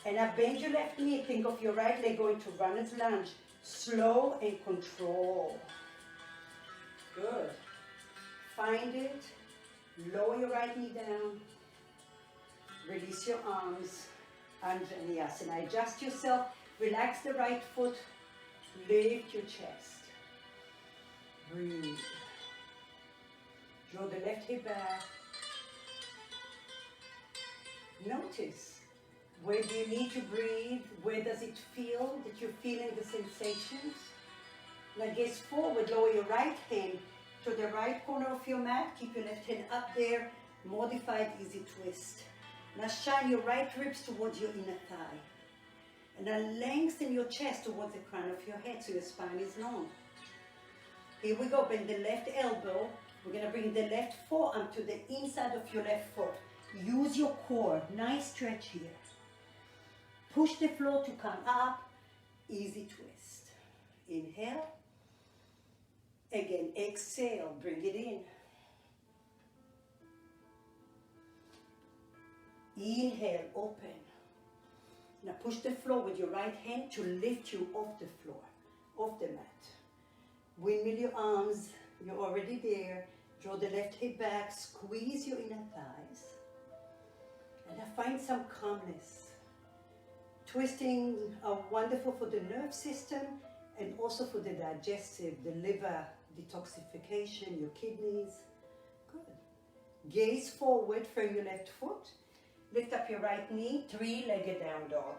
A: And now bend your left knee. Think of your right leg going to runner's lunge. Slow and control. Good. Find it. Lower your right knee down. Release your arms. Anjaneyasana. Adjust yourself. Relax the right foot. Lift your chest. Breathe. Draw the left hip back. Notice, where do you need to breathe? Where does it feel that you're feeling the sensations? Now gaze forward. Lower your right hand to the right corner of your mat. Keep your left hand up there. Modified easy twist. Now shine your right ribs towards your inner thigh. And then lengthen your chest towards the crown of your head so your spine is long. Here we go. Bend the left elbow. We're going to bring the left forearm to the inside of your left foot. Use your core. Nice stretch here. Push the floor to come up. Easy twist. Inhale. Again, exhale, bring it in. Inhale, open. Now push the floor with your right hand to lift you off the floor, off the mat. Windmill your arms, you're already there. Draw the left hip back, squeeze your inner thighs. And now find some calmness. Twisting are wonderful for the nerve system and also for the digestive, the liver detoxification, your kidneys. Good. Gaze forward from your left foot. Lift up your right knee, three-legged down dog.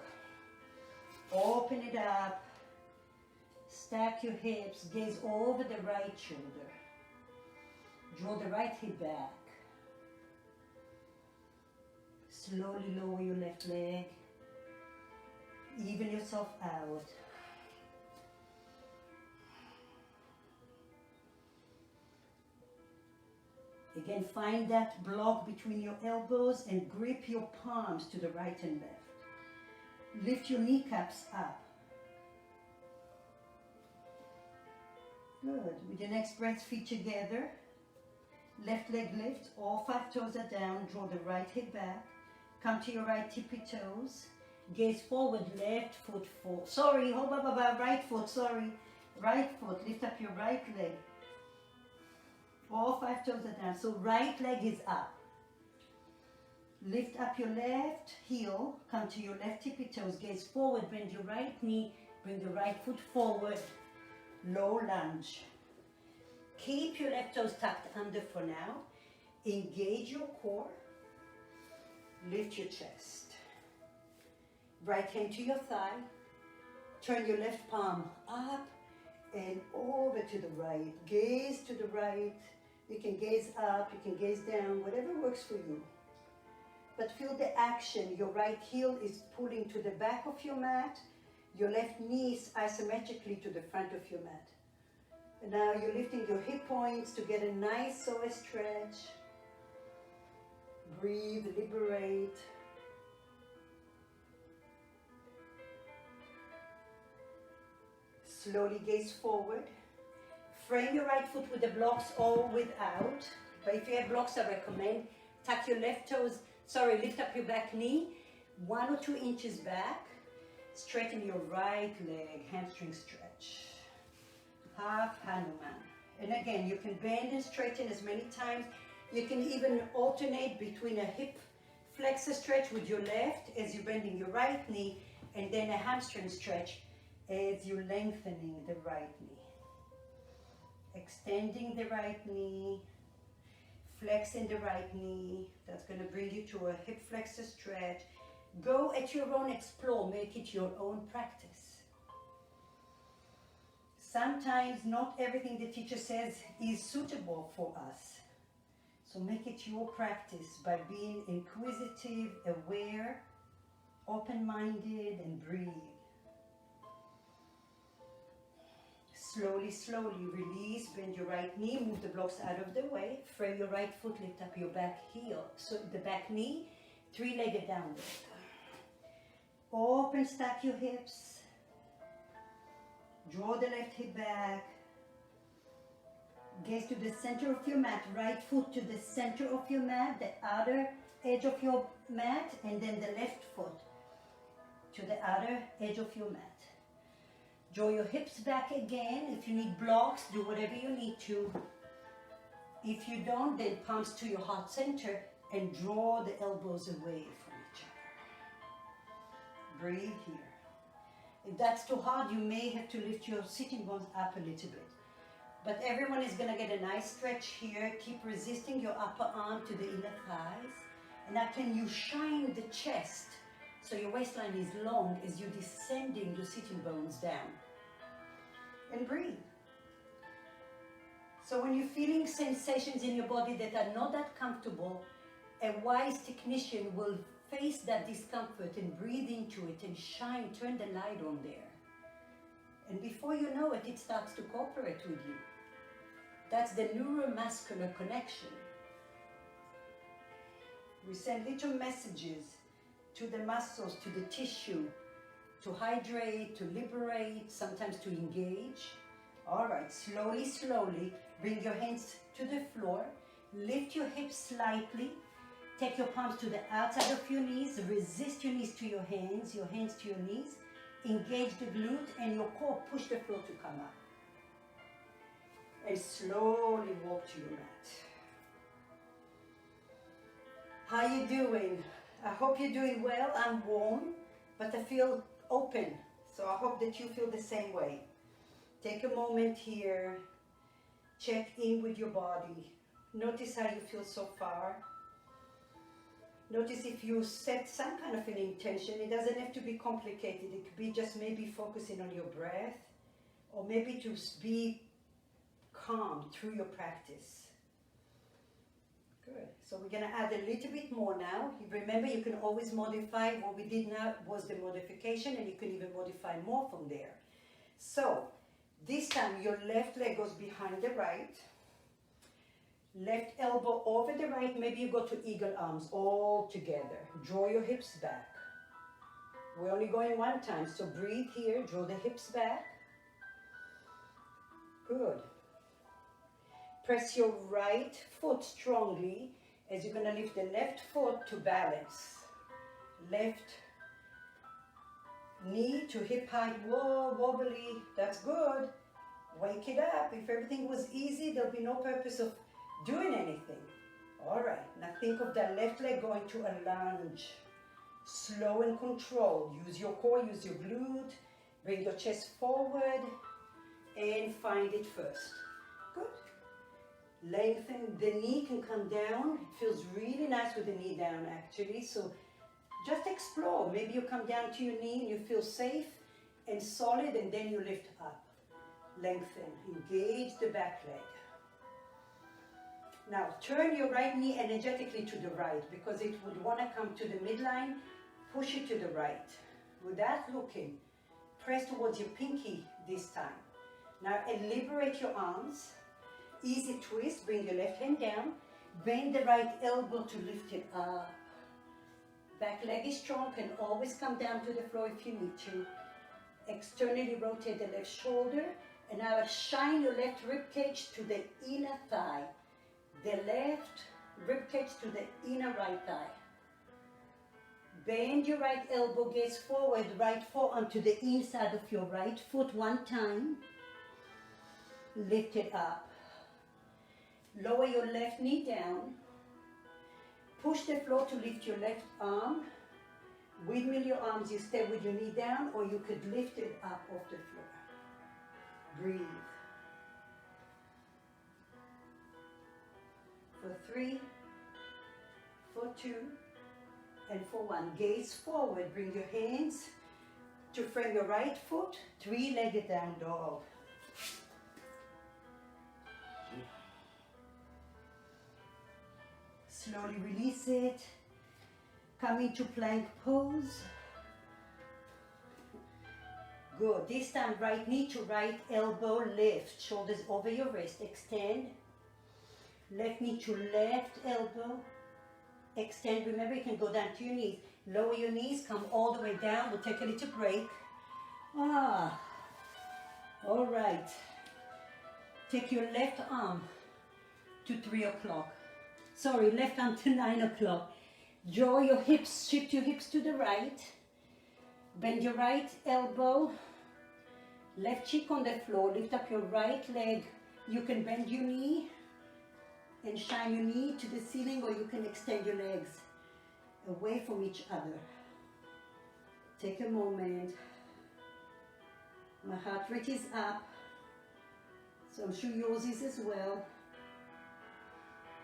A: Open it up. Stack your hips. Gaze over the right shoulder. Draw the right hip back. Slowly lower your left leg. Even yourself out. Again, find that block between your elbows and grip your palms to the right and left. Lift your kneecaps up. Good. With your next breath, feet together. Left leg lift. All 5 toes are down. Draw the right hip back. Come to your right tippy toes. Gaze forward. Left foot forward. Sorry. Right foot. Sorry. Right foot. Lift up your right leg.
B: All 5 toes are down. So right leg is up. Lift up your left heel, come to your left tippy toes, gaze forward, bend your right knee, bring the right foot forward, low lunge. Keep your left toes tucked under for now. Engage your core. Lift your chest. Right hand to your thigh. Turn your left palm up and over to the right. Gaze to the right. You can gaze up, you can gaze down, whatever works for you. But feel the action. Your right heel is pulling to the back of your mat. Your left knee is isometrically to the front of your mat. And now you're lifting your hip points to get a nice psoas stretch. Breathe, liberate. Slowly gaze forward. Frame your right foot with the blocks or without. But if you have blocks, I recommend tuck your left toes. Lift up your back knee 1 or 2 inches back. Straighten your right leg, hamstring stretch. Half Hanuman. And again, you can bend and straighten as many times. You can even alternate between a hip flexor stretch with your left as you're bending your right knee, and then a hamstring stretch as you're lengthening the right knee. Extending the right knee. Flexing the right knee. That's going to bring you to a hip flexor stretch. Go at your own, explore, make it your own practice. Sometimes not everything the teacher says is suitable for us. So make it your practice by being inquisitive, aware, open-minded, and breathe. Slowly, slowly release, bend your right knee, move the blocks out of the way, frame your right foot, lift up your back heel. So the back knee, 3-legged down dog. Open, stack your hips. Draw the left hip back. Gaze to the center of your mat, right foot to the center of your mat, the outer edge of your mat, and then the left foot to the outer edge of your mat. Draw your hips back again. If you need blocks, do whatever you need to. If you don't, then palms to your heart center and draw the elbows away from each other. Breathe here. If that's too hard, you may have to lift your sitting bones up a little bit. But everyone is going to get a nice stretch here. Keep resisting your upper arm to the inner thighs. And now can you shine the chest so your waistline is long as you're descending your sitting bones down. And breathe. So when you're feeling sensations in your body that are not that comfortable, a wise technician will face that discomfort and breathe into it and shine, turn the light on there. And before you know it, it starts to cooperate with you. That's the neuromuscular connection. We send little messages to the muscles, to the tissue, to hydrate, to liberate, sometimes to engage. All right, slowly, slowly, bring your hands to the floor. Lift your hips slightly. Take your palms to the outside of your knees. Resist your knees to your hands to your knees. Engage the glute and your core. Push the floor to come up. And slowly walk to your mat. How you doing? I hope you're doing well. I'm warm, but I feel open. So I hope that you feel the same way. Take a moment here. Check in with your body. Notice how you feel so far. Notice if you set some kind of an intention. It doesn't have to be complicated. It could be just maybe focusing on your breath, or maybe to be calm through your practice. Good. So we're going to add a little bit more now. Remember, you can always modify. What we did now was the modification, and you can even modify more from there. So this time your left leg goes behind the right. Left elbow over the right. Maybe you go to eagle arms all together. Draw your hips back. We're only going one time, so breathe here. Draw the hips back. Good. Press your right foot strongly as you're going to lift the left foot to balance. Left knee to hip height. Whoa, wobbly. That's good. Wake it up. If everything was easy, there'll be no purpose of doing anything. All right, now think of the left leg going to a lunge. Slow and controlled. Use your core, use your glute. Bring your chest forward and find it first. Good. Lengthen. The knee can come down. It feels really nice with the knee down actually. So just explore. Maybe you come down to your knee and you feel safe and solid, and then you lift up. Lengthen. Engage the back leg. Now turn your right knee energetically to the right, because it would want to come to the midline. Push it to the right. Without looking, press towards your pinky this time. Now liberate your arms. Easy twist. Bring your left hand down. Bend the right elbow to lift it up. Back leg is strong. Can always come down to the floor if you need to. Externally rotate the left shoulder. And now shine your left rib cage to the inner thigh. The left rib cage to the inner right thigh. Bend your right elbow, gaze forward, right forearm to the inside of your right foot one time. Lift it up. Lower your left knee down. Push the floor to lift your left arm. Windmill your arms, you stay with your knee down, or you could lift it up off the floor. Breathe. For 3, for 2, and for 1. Gaze forward. Bring your hands to frame your right foot. 3-legged down dog. Slowly release it. Come into plank pose. Good. This time right knee to right elbow lift. Shoulders over your wrist. Extend. Left knee to left elbow. Extend. Remember, you can go down to your knees. Lower your knees. Come all the way down. We'll take a little break. All right. Take your left arm to 3 o'clock. Sorry, left arm to 9 o'clock. Draw your hips. Shift your hips to the right. Bend your right elbow. Left cheek on the floor. Lift up your right leg. You can bend your knee and shine your knee to the ceiling, or you can extend your legs away from each other. Take a moment. My heart rate is up, so I'm sure yours is as well.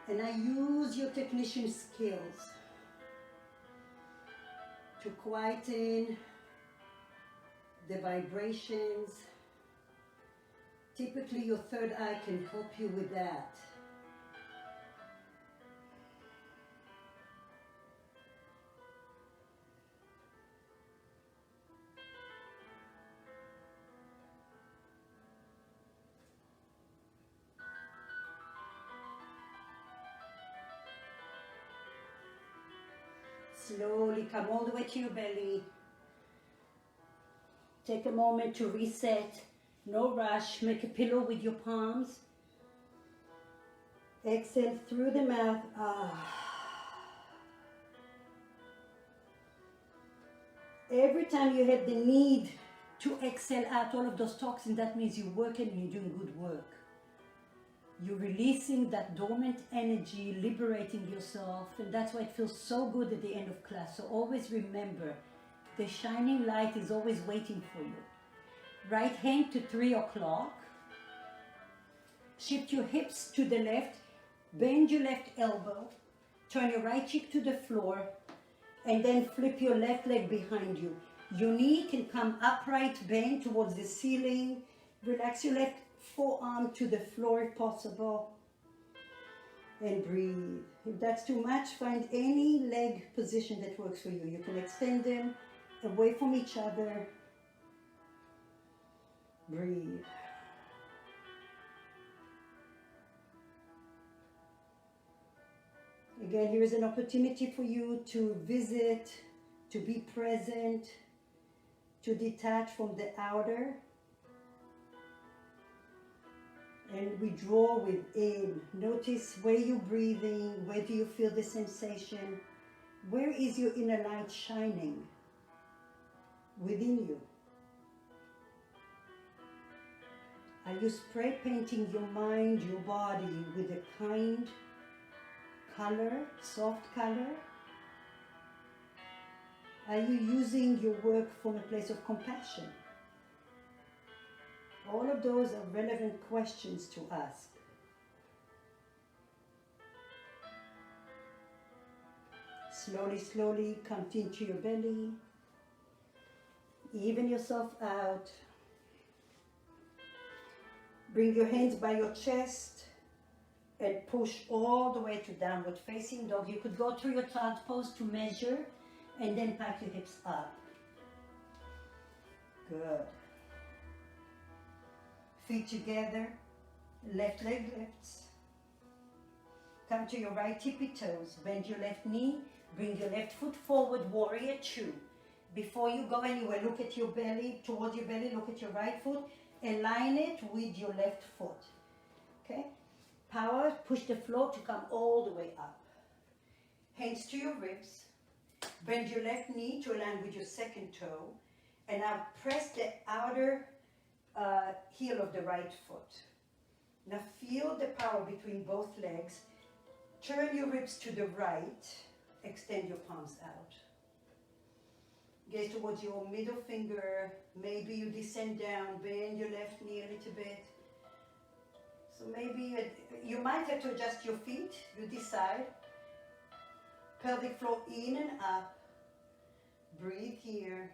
B: And I use your technician skills to quieten the vibrations. Typically your third eye can help you with that. Slowly come all the way to your belly. Take a moment to reset. No rush. Make a pillow with your palms. Exhale through the mouth. Every time you have the need to exhale out all of those toxins, that means you're working and you're doing good work. You're releasing that dormant energy, liberating yourself, and that's why it feels so good at the end of class. So always remember, the shining light is always waiting for you. Right hand to 3 o'clock. Shift your hips to the left. Bend your left elbow. Turn your right cheek to the floor. And then flip your left leg behind you. Your knee can come upright, bend towards the ceiling. Relax your left forearm to the floor if possible. And breathe. If that's too much, find any leg position that works for you. You can extend them away from each other. Breathe. Again, here is an opportunity for you to visit, to be present, to detach from the outer. And we draw within. Notice where you're breathing, where do you feel the sensation? Where is your inner light shining within you?
A: Are you spray painting your mind, your body with a kind color, soft color? Are you using your work from a place of compassion? All of those are relevant questions to ask. Slowly, slowly come into your belly. Even yourself out. Bring your hands by your chest and push all the way to downward facing dog. You could go through your child's pose to measure and then pack your hips up. Good. Feet together, left leg lifts. Come to your right tippy toes. Bend your left knee, bring your left foot forward, warrior two. Before you go anywhere, look at your belly, towards your belly, look at your right foot. Align it with your left foot. Okay? Power, push the floor to come all the way up. Hands to your ribs. Bend your left knee to align with your second toe. And now press the outer heel of the right foot. Now feel the power between both legs. Turn your ribs to the right. Extend your palms out. Gaze towards your middle finger. Maybe you descend down, bend your left knee a little bit. So maybe you might have to adjust your feet. You decide. Pelvic floor in and up. Breathe here.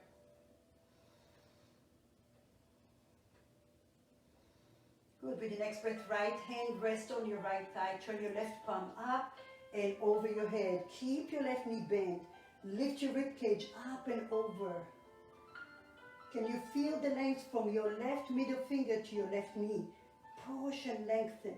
A: Good. With the next breath, right hand rest on your right thigh. Turn your left palm up and over your head. Keep your left knee bent. Lift your rib cage up and over. Can you feel the length from your left middle finger to your left knee? Push and lengthen.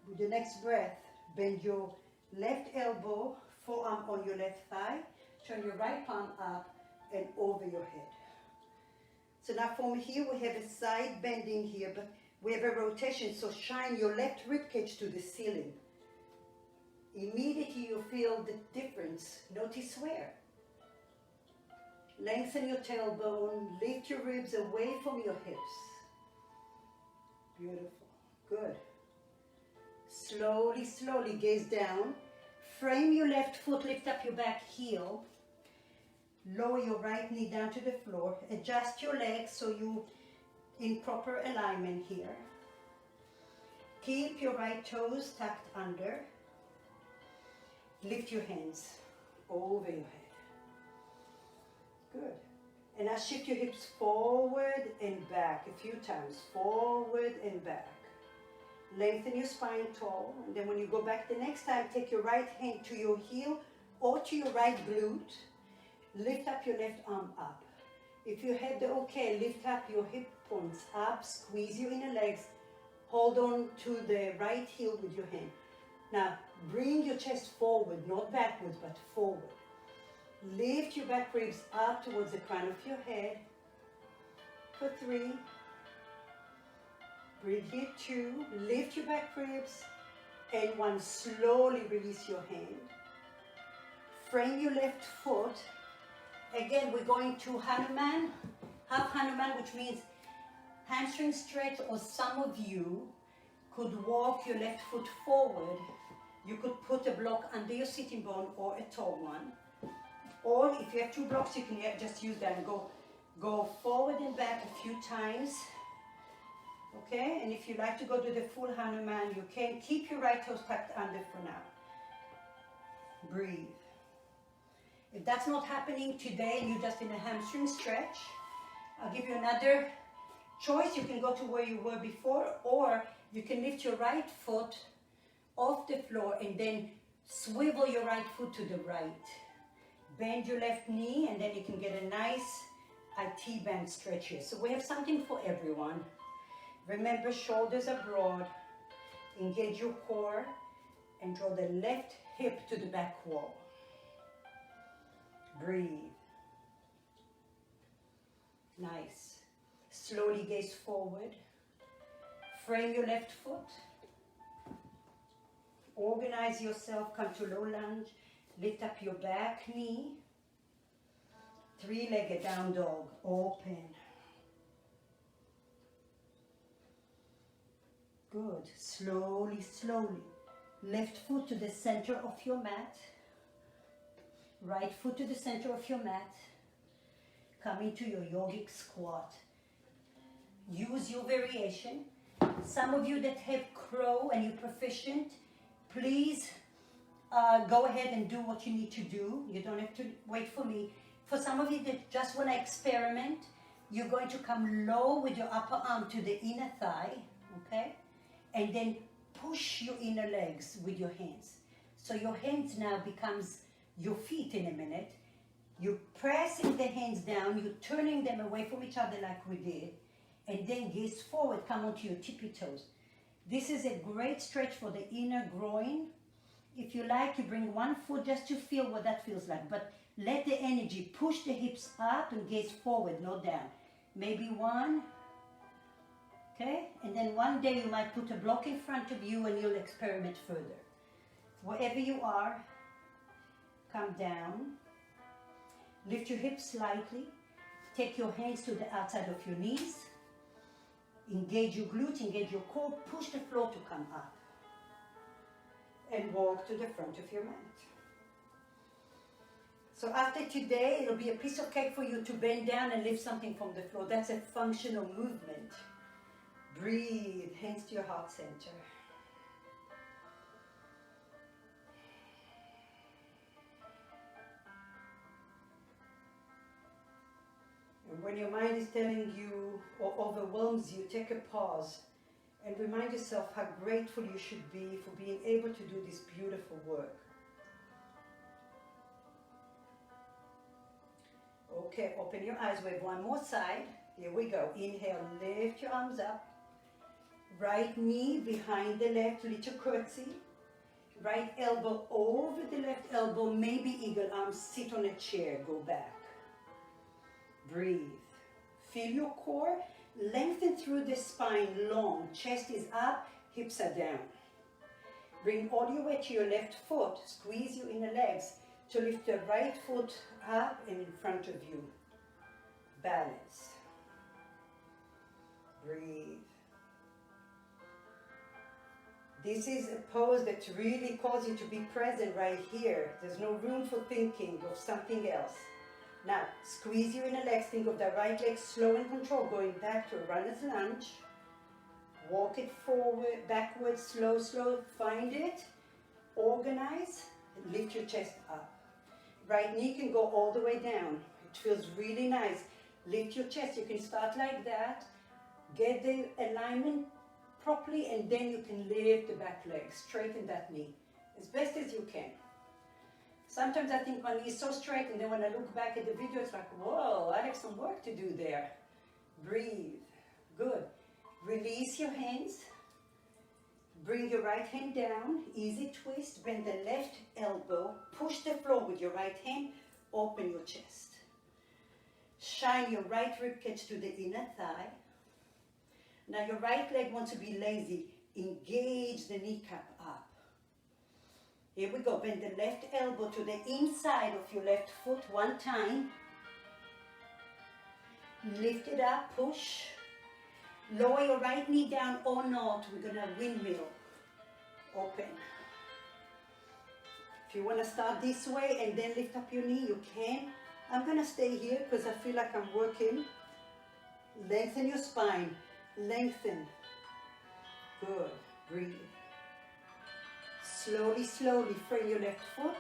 A: With the next breath, bend your left elbow, forearm on your left thigh. Turn your right palm up and over your head. So now from here we have a side bending here, but we have a rotation, so shine your left rib cage to the ceiling. Immediately you feel the difference. Notice where. Lengthen your tailbone, lift your ribs away from your hips. Beautiful. Good. Slowly, slowly gaze down. Frame your left foot, lift up your back heel. Lower your right knee down to the floor. Adjust your legs so you in proper alignment here. Keep your right toes tucked under. Lift your hands over your head. Good. And now shift your hips forward and back a few times. Forward and back. Lengthen your spine tall. And then when you go back the next time, take your right hand to your heel or to your right glute. Lift up your left arm up. If you have the okay, lift up your hip points up. Squeeze your inner legs. Hold on to the right heel with your hand. Now, bring your chest forward, not backwards, but forward. Lift your back ribs up towards the crown of your head. For 3. Breathe here, 2. Lift your back ribs. And 1, slowly release your hand. Frame your left foot. Again, we're going to Hanuman, half Hanuman, which means hamstring stretch, or some of you could walk your left foot forward. You could put a block under your sitting bone or a tall one. Or if you have 2 blocks, you can just use that and go forward and back a few times. Okay, and if you like to go to the full Hanuman, you can. Keep your right toes tucked under for now. Breathe. If that's not happening today, you're just in a hamstring stretch, I'll give you another choice. You can go to where you were before, or you can lift your right foot off the floor and then swivel your right foot to the right. Bend your left knee, and then you can get a nice IT band stretch here. So we have something for everyone. Remember, shoulders are broad. Engage your core and draw the left hip to the back wall. Breathe. Nice. Slowly gaze forward. Frame your left foot. Organize yourself. Come to low lunge. Lift up your back knee. 3-legged down dog. Open. Good. Slowly, slowly. Left foot to the center of your mat. Right foot to the center of your mat. Come into your yogic squat. Use your variation. Some of you that have crow and you're proficient, please go ahead and do what you need to do. You don't have to wait for me. For some of you that just want to experiment, you're going to come low with your upper arm to the inner thigh, okay? And then push your inner legs with your hands. So your hands now becomes your feet in a minute. You're pressing the hands down, you're turning them away from each other like we did, and then gaze forward, come onto your tippy toes. This is a great stretch for the inner groin. If you like, you bring one foot just to feel what that feels like, but let the energy push the hips up and gaze forward, not down. Maybe one, okay? And then one day you might put a block in front of you and you'll experiment further. Wherever you are, come down. Lift your hips slightly. Take your hands to the outside of your knees. Engage your glutes, engage your core. Push the floor to come up. And walk to the front of your mat. So after today, it'll be a piece of cake for you to bend down and lift something from the floor. That's a functional movement. Breathe, hands to your heart center. And when your mind is telling you or overwhelms you, take a pause and remind yourself how grateful you should be for being able to do this beautiful work. Okay, open your eyes. We have one more side. Here we go. Inhale, lift your arms up. Right knee behind the left, little curtsy. Right elbow over the left elbow, maybe eagle arms. Sit on a chair, go back. Breathe. Feel your core. Lengthen through the spine, long. Chest is up, hips are down. Bring all your weight to your left foot. Squeeze your inner legs to lift the right foot up and in front of you. Balance. Breathe. This is a pose that really calls you to be present right here. There's no room for thinking of something else. Now, squeeze your inner legs. Think of the right leg slow and control, going back to a runner's lunge. Walk it forward, backwards, slow, slow. Find it. Organize. And lift your chest up. Right knee can go all the way down. It feels really nice. Lift your chest. You can start like that. Get the alignment properly, and then you can lift the back leg. Straighten that knee as best as you can. Sometimes I think my knee is so straight, and then when I look back at the video, it's like, whoa, I have some work to do there. Breathe. Good. Release your hands. Bring your right hand down. Easy twist. Bend the left elbow. Push the floor with your right hand. Open your chest. Shine your right ribcage to the inner thigh. Now your right leg wants to be lazy. Engage the kneecap up. Here we go. Bend the left elbow to the inside of your left foot one time. Lift it up, push. Lower your right knee down or not. We're going to windmill. Open. If you want to start this way and then lift up your knee, you can. I'm going to stay here because I feel like I'm working. Lengthen your spine. Lengthen. Good. Breathe. Slowly, slowly frame your left foot.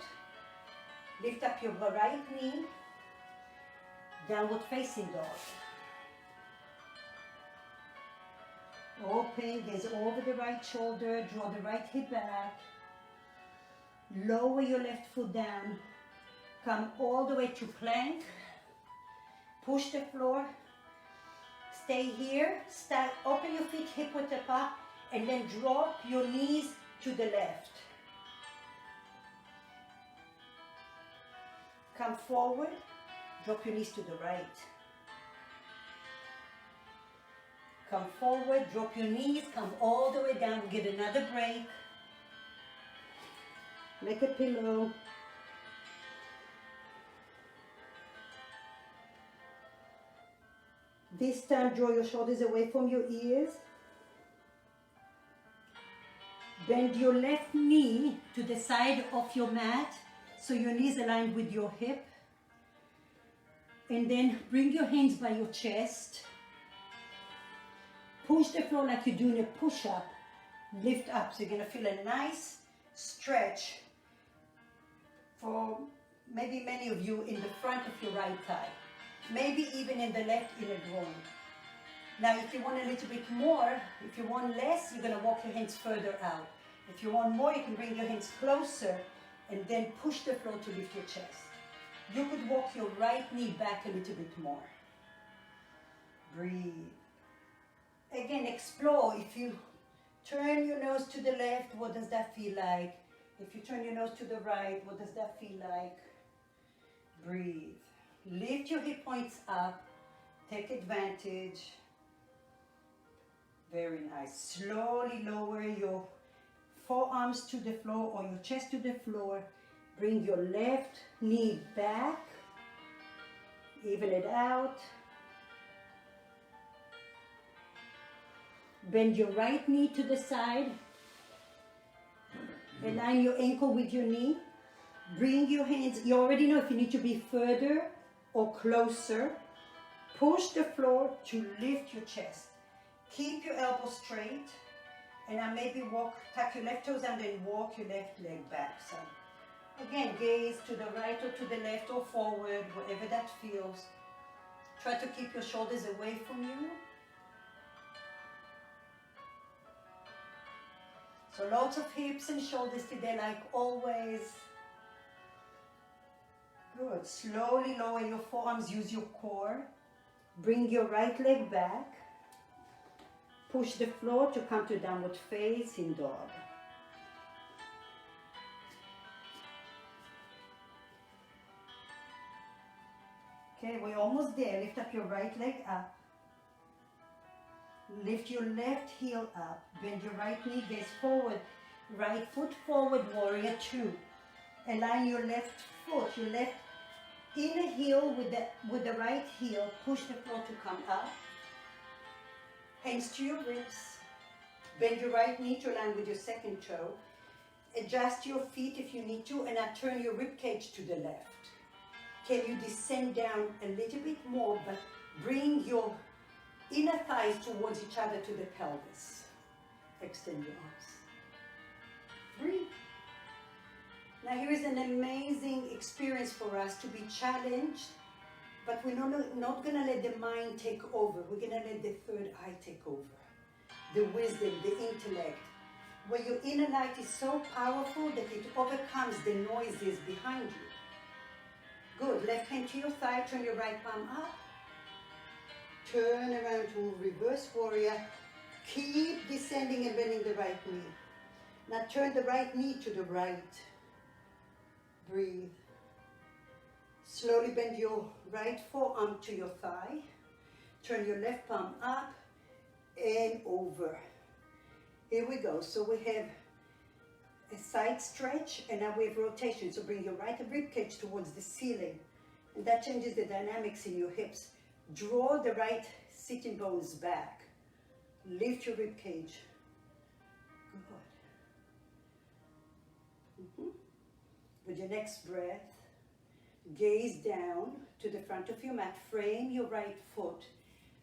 A: Lift up your right knee. Downward facing dog. Open, gaze over the right shoulder, draw the right hip back. Lower your left foot down. Come all the way to plank. Push the floor. Stay here. Open your feet hip width apart, and then drop your knees to the left. Come forward. Drop your knees to the right. Come forward, drop your knees, come all the way down, get another break. Make a pillow. This time, draw your shoulders away from your ears. Bend your left knee to the side of your mat so your knees aligned with your hip. And then bring your hands by your chest. Push the floor like you're doing a push-up. Lift up. So you're going to feel a nice stretch for maybe many of you in the front of your right thigh. Maybe even in the left inner groin. Now, if you want a little bit more, if you want less, you're going to walk your hands further out. If you want more, you can bring your hands closer and then push the floor to lift your chest. You could walk your right knee back a little bit more. Breathe. Again, explore. If you turn your nose to the left, what does that feel like? If you turn your nose to the right, what does that feel like? Breathe. Lift your hip points up. Take advantage. Very nice. Slowly lower your forearms to the floor or your chest to the floor. Bring your left knee back. Even it out. Bend your right knee to the side. Align your ankle with your knee. Bring your hands. You already know if you need to be further or closer. Push the floor to lift your chest. Keep your elbows straight. And now maybe tuck your left toes and then walk your left leg back. So again, gaze to the right or to the left or forward, whatever that feels. Try to keep your shoulders away from you. So lots of hips and shoulders today, like always. Good. Slowly lower your forearms, use your core. Bring your right leg back. Push the floor to come to downward facing dog. Okay, we're almost there. Lift up your right leg up. Lift your left heel up. Bend your right knee, gaze forward. Right foot forward, warrior two. Align your left foot, your left inner heel with the right heel. Push the floor to come up. Hands to your ribs. Bend your right knee to align with your second toe. Adjust your feet if you need to, and now turn your rib cage to the left. Can you descend down a little bit more, but bring your inner thighs towards each other to the pelvis. Extend your arms. Breathe. Now here is an amazing experience for us to be challenged, but we're not going to let the mind take over. We're going to let the third eye take over. The wisdom, the intellect. Where your inner light is so powerful that it overcomes the noises behind you. Good. Left hand to your thigh. Turn your right palm up. Turn around to reverse warrior. Keep descending and bending the right knee. Now turn the right knee to the right. Breathe. Slowly bend your right forearm to your thigh. Turn your left palm up and over. Here we go. So we have a side stretch and now we have rotation. So bring your right rib cage towards the ceiling. And that changes the dynamics in your hips. Draw the right sitting bones back. Lift your rib cage. Good. With your next breath, gaze down to the front of your mat. Frame your right foot.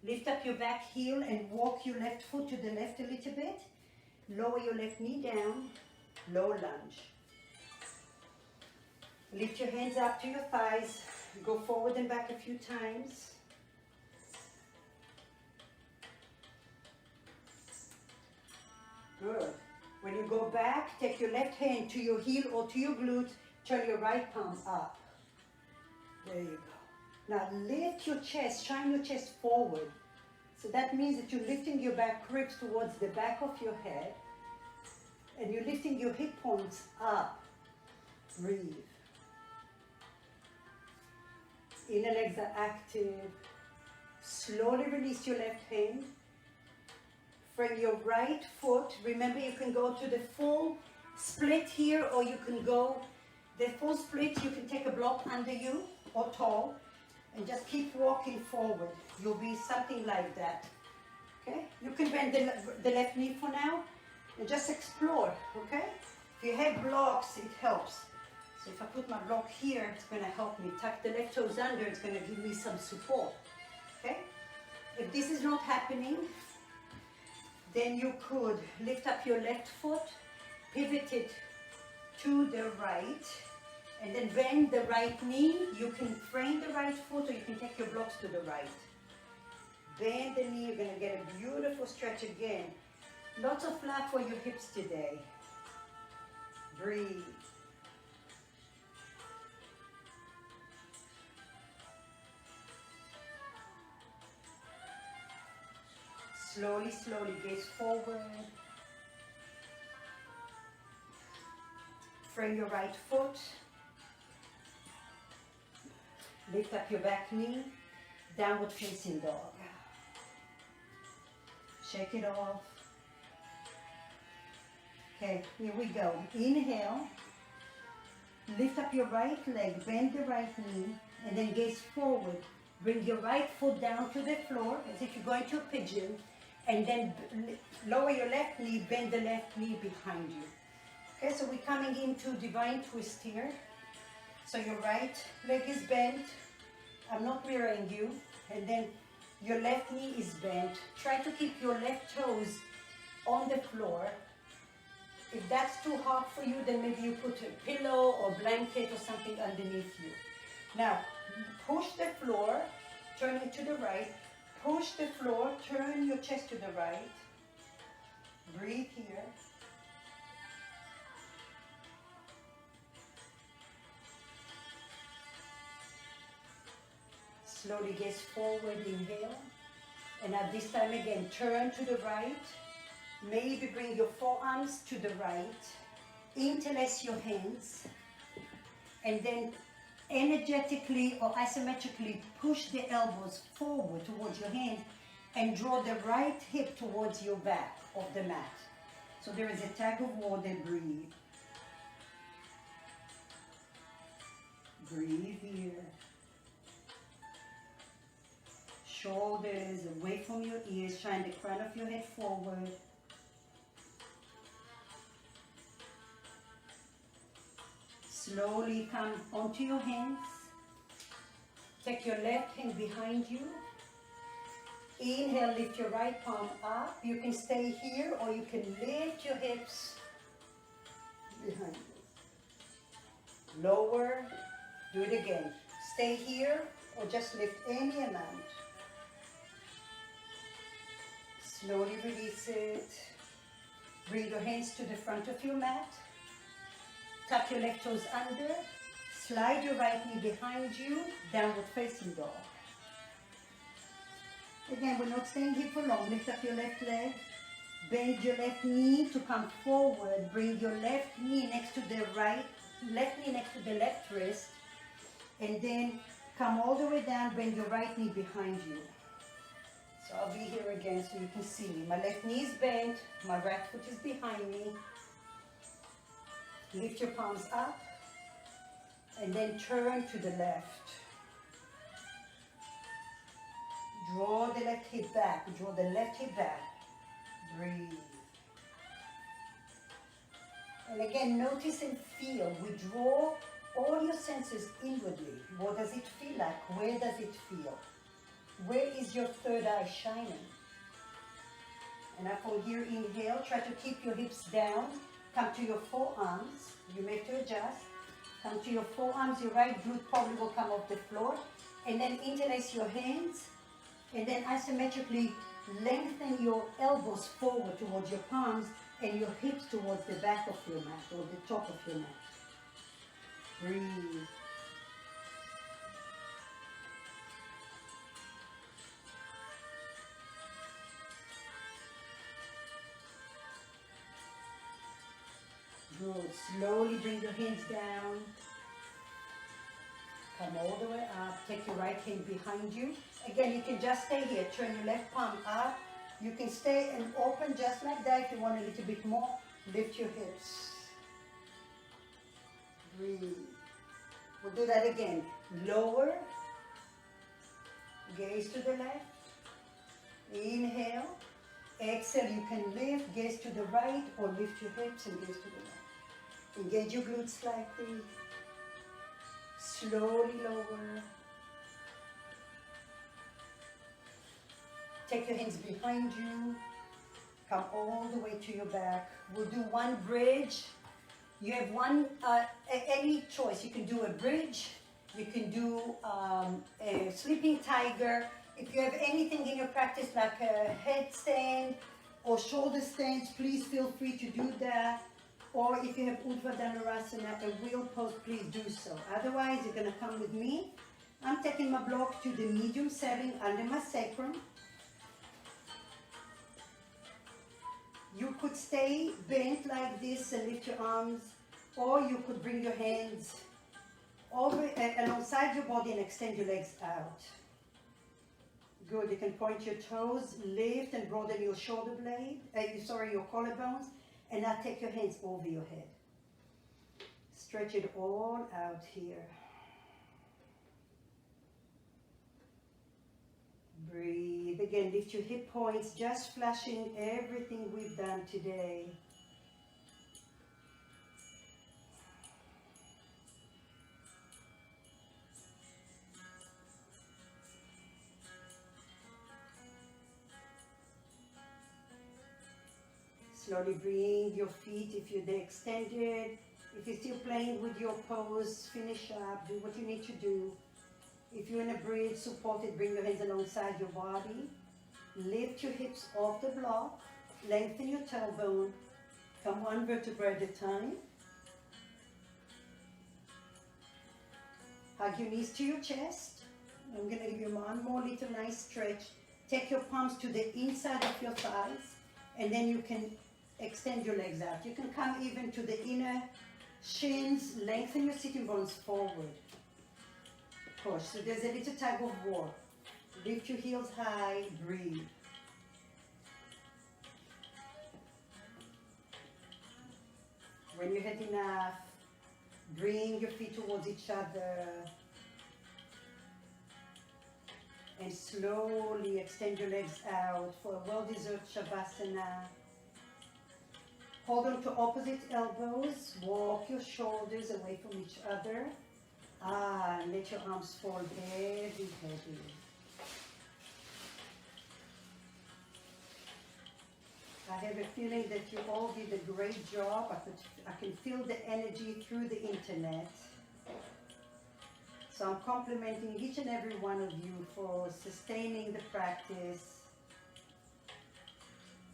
A: Lift up your back heel and walk your left foot to the left a little bit. Lower your left knee down. Low lunge. Lift your hands up to your thighs. Go forward and back a few times. Good. When you go back, take your left hand to your heel or to your glute. Turn your right palm up. There you go. Now lift your chest, shine your chest forward. So that means that you're lifting your back ribs towards the back of your head. And you're lifting your hip points up. Breathe. Inner legs are active. Slowly release your left hand. Frame your right foot. Remember, you can go to the full split here, or you can go the full split. You can take a block under you or tall and just keep walking forward. You'll be something like that. Okay? You can bend the left knee for now.
B: And just explore, okay? If you have blocks, it helps. So if I put my block here, it's gonna help me. Tuck the left toes under, it's gonna give me some support, okay? If this is not happening, then you could lift up your left foot, pivot it to the right, and then bend the right knee. You can frame the right foot or you can take your blocks to the right. Bend the knee, you're gonna get a beautiful stretch again. Lots of flat for your hips today. Breathe. Slowly, slowly gaze forward. Frame your right foot. Lift up your back knee. Downward facing dog. Shake it off. Okay, here we go. Inhale. Lift up your right leg, bend the right knee, and then gaze forward. Bring your right foot down to the floor as if you're going to a pigeon, and then lower your left knee, bend the left knee behind you. Okay, so we're coming into divine twist here. So your right leg is bent. I'm not mirroring you. And then your left knee is bent. Try to keep your left toes on the floor. If that's too hard for you, then maybe you put a pillow or blanket or something underneath you. Now, push the floor, turn it to the right. Push the floor, turn your chest to the right. Breathe here. Slowly gaze forward, inhale. And at this time again, turn to the right. Maybe bring your forearms to the right. Interlace your hands. And then energetically or isometrically push the elbows forward towards your hands and draw the right hip towards your back of the mat. So there is a tug of war, then breathe. Breathe here. Shoulders away from your ears, shine the crown of your head forward. Slowly come onto your hands. Take your left hand behind you. Inhale, lift your right palm up. You can stay here or you can lift your hips behind you. Lower, do it again. Stay here or just lift any amount. Slowly release it. Bring your hands to the front of your mat. Tuck your left toes under. Slide your right knee behind you. Downward facing dog. Again, we're not staying here for long. Lift up your left leg. Bend your left knee to come forward. Bring your left knee next to the left knee next to the left wrist. And then come all the way down. Bring your right knee behind you. So I'll be here again so you can see me. My left knee is bent. My right foot is behind me. Lift your palms up. And then turn to the left. Draw the left hip back. Draw the left hip back. Breathe. And again, notice and feel. We draw all your senses inwardly. What does it feel like? Where does it feel? Where is your third eye shining? And after here, inhale. Try to keep your hips down. Come to your forearms. You may have to adjust. Come to your forearms. Your right glute probably will come off the floor. And then interlace your hands. And then isometrically lengthen your elbows forward towards your palms and your hips towards the back of your mat or the top of your mat. Breathe. Good. Slowly bring your hands down. Come all the way up. Take your right hand behind you. Again, you can just stay here. Turn your left palm up. You can stay and open just like that. If you want a little bit more, lift your hips. Breathe. We'll do that again. Lower. Gaze to the left. Inhale. Exhale, you can lift, gaze to the right, or lift your hips and gaze to the right. Engage your glutes slightly. Slowly lower. Take your hands behind you. Come all the way to your back. We'll do one bridge. You have any choice. You can do a bridge. You can do a sleeping tiger. If you have anything in your practice like a headstand or shoulder stands, please feel free to do that. Or if you have Urdhva Dhanurasana, a wheel pose, please do so. Otherwise, you're gonna come with me. I'm taking my block to the medium setting under my sacrum. You could stay bent like this and lift your arms, or you could bring your hands over alongside your body and extend your legs out. Good, you can point your toes, lift and broaden your shoulder blade, your collarbones, and now take your hands over your head. Stretch it all out here. Breathe again, lift your hip points, just flashing everything we've done today. Slowly bring your feet, if they're extended. If you're still playing with your pose, finish up, do what you need to do. If you're in a bridge, support it, bring your hands alongside your body. Lift your hips off the block, lengthen your tailbone, come one vertebra at a time. Hug your knees to your chest. I'm going to give you one more little nice stretch. Take your palms to the inside of your thighs, and then you can extend your legs out. You can come even to the inner shins, lengthen your sitting bones forward. Push. So there's a little tug of war. Lift your heels high, breathe. When you had enough, bring your feet towards each other. And slowly extend your legs out for a well-deserved Shavasana. Hold on to opposite elbows. Walk your shoulders away from each other. And let your arms fall heavy, heavy. I have a feeling that you all did a great job. I can feel the energy through the internet. So I'm complimenting each and every one of you for sustaining the practice,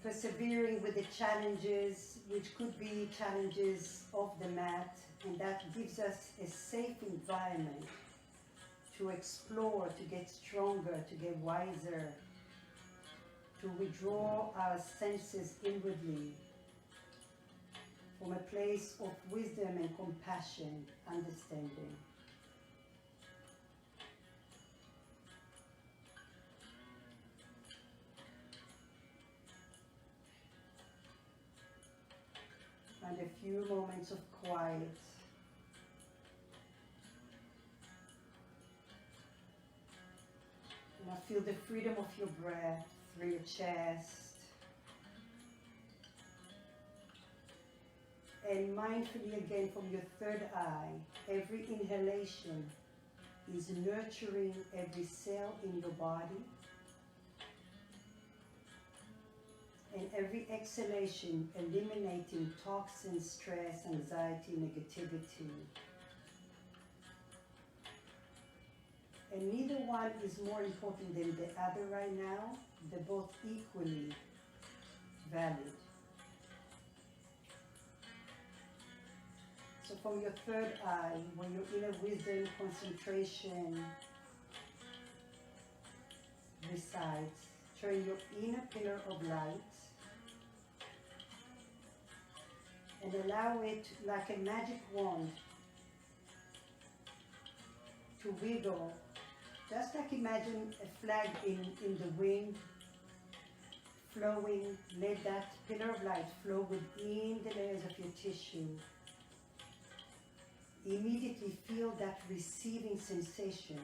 B: persevering with the challenges, which could be challenges off the mat, and that gives us a safe environment to explore, to get stronger, to get wiser, to withdraw our senses inwardly from a place of wisdom and compassion, understanding. And a few moments of quiet. Now feel the freedom of your breath through your chest. And mindfully again from your third eye, every inhalation is nurturing every cell in your body. And every exhalation eliminating toxins, stress, anxiety, negativity. And neither one is more important than the other right now. They're both equally valid. So from your third eye, when your inner wisdom, concentration resides, turn your inner pillar of light and allow it, like a magic wand, to wiggle. Just like imagine a flag in the wind, flowing. Let that pillar of light flow within the layers of your tissue. Immediately feel that receiving sensation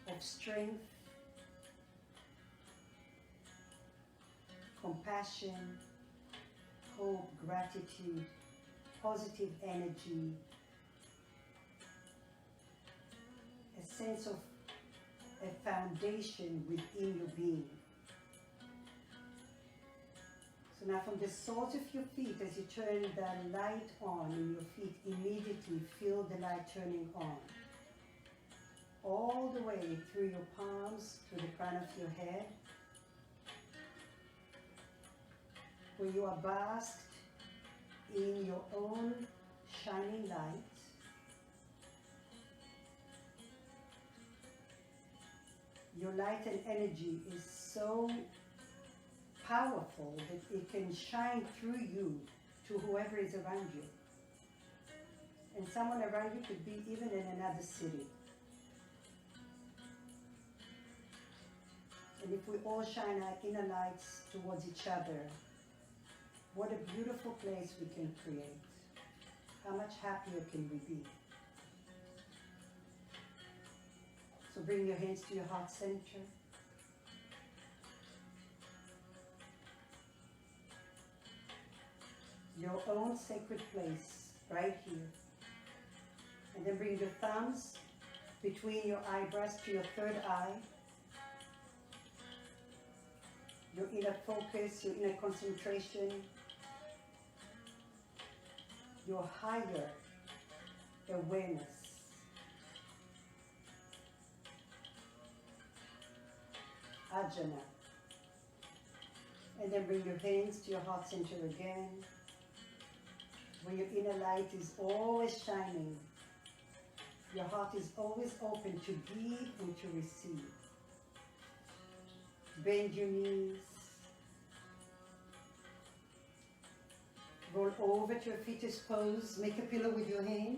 B: of strength, compassion, hope, gratitude, positive energy, a sense of a foundation within your being. So now from the soles of your feet, as you turn the light on in your feet, immediately feel the light turning on. All the way through your palms, to the crown of your head, where you are basked in your own shining light. Your light and energy is so powerful that it can shine through you to whoever is around you. And someone around you could be even in another city. And if we all shine our inner lights towards each other, what a beautiful place we can create. How much happier can we be? So bring your hands to your heart center. Your own sacred place, right here. And then bring your thumbs between your eyebrows to your third eye. Your inner focus, your inner concentration, your higher awareness. Ajna. And then bring your hands to your heart center again, where your inner light is always shining. Your heart is always open to give and to receive. Bend your knees. Roll over to a fetus pose. Make a pillow with your hand.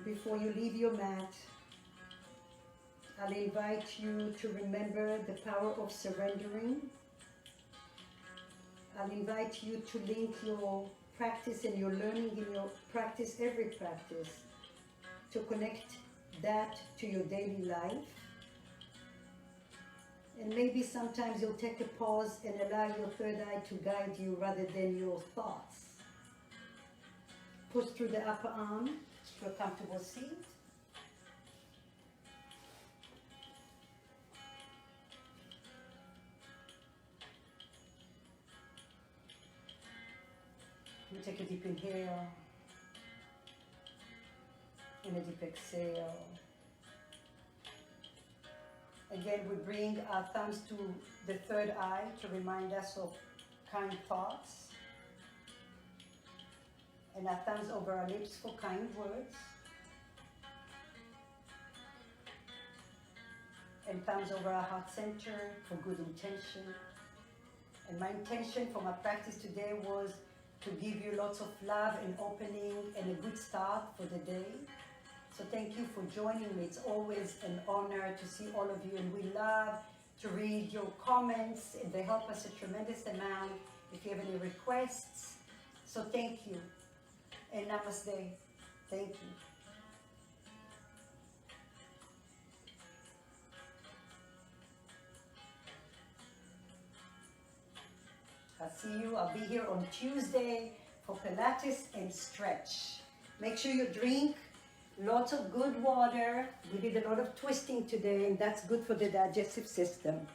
B: Before you leave your mat, I'll invite you to remember the power of surrendering. I'll invite you to link your practice and your learning in your practice, every practice, to connect that to your daily life. And maybe sometimes you'll take a pause and allow your third eye to guide you rather than your thoughts. Push through the upper arm to a comfortable seat. You take a deep inhale and a deep exhale. Again, we bring our thumbs to the third eye to remind us of kind thoughts. And our thumbs over our lips for kind words. And thumbs over our heart center for good intention. And my intention for my practice today was to give you lots of love and opening and a good start for the day. So thank you for joining me. It's always an honor to see all of you, and we love to read your comments, and they help us a tremendous amount if you have any requests. So thank you, and namaste. Thank you. I'll see you. I'll be here on Tuesday for Pilates and stretch. Make sure you drink lots of good water. We did a lot of twisting today, and that's good for the digestive system.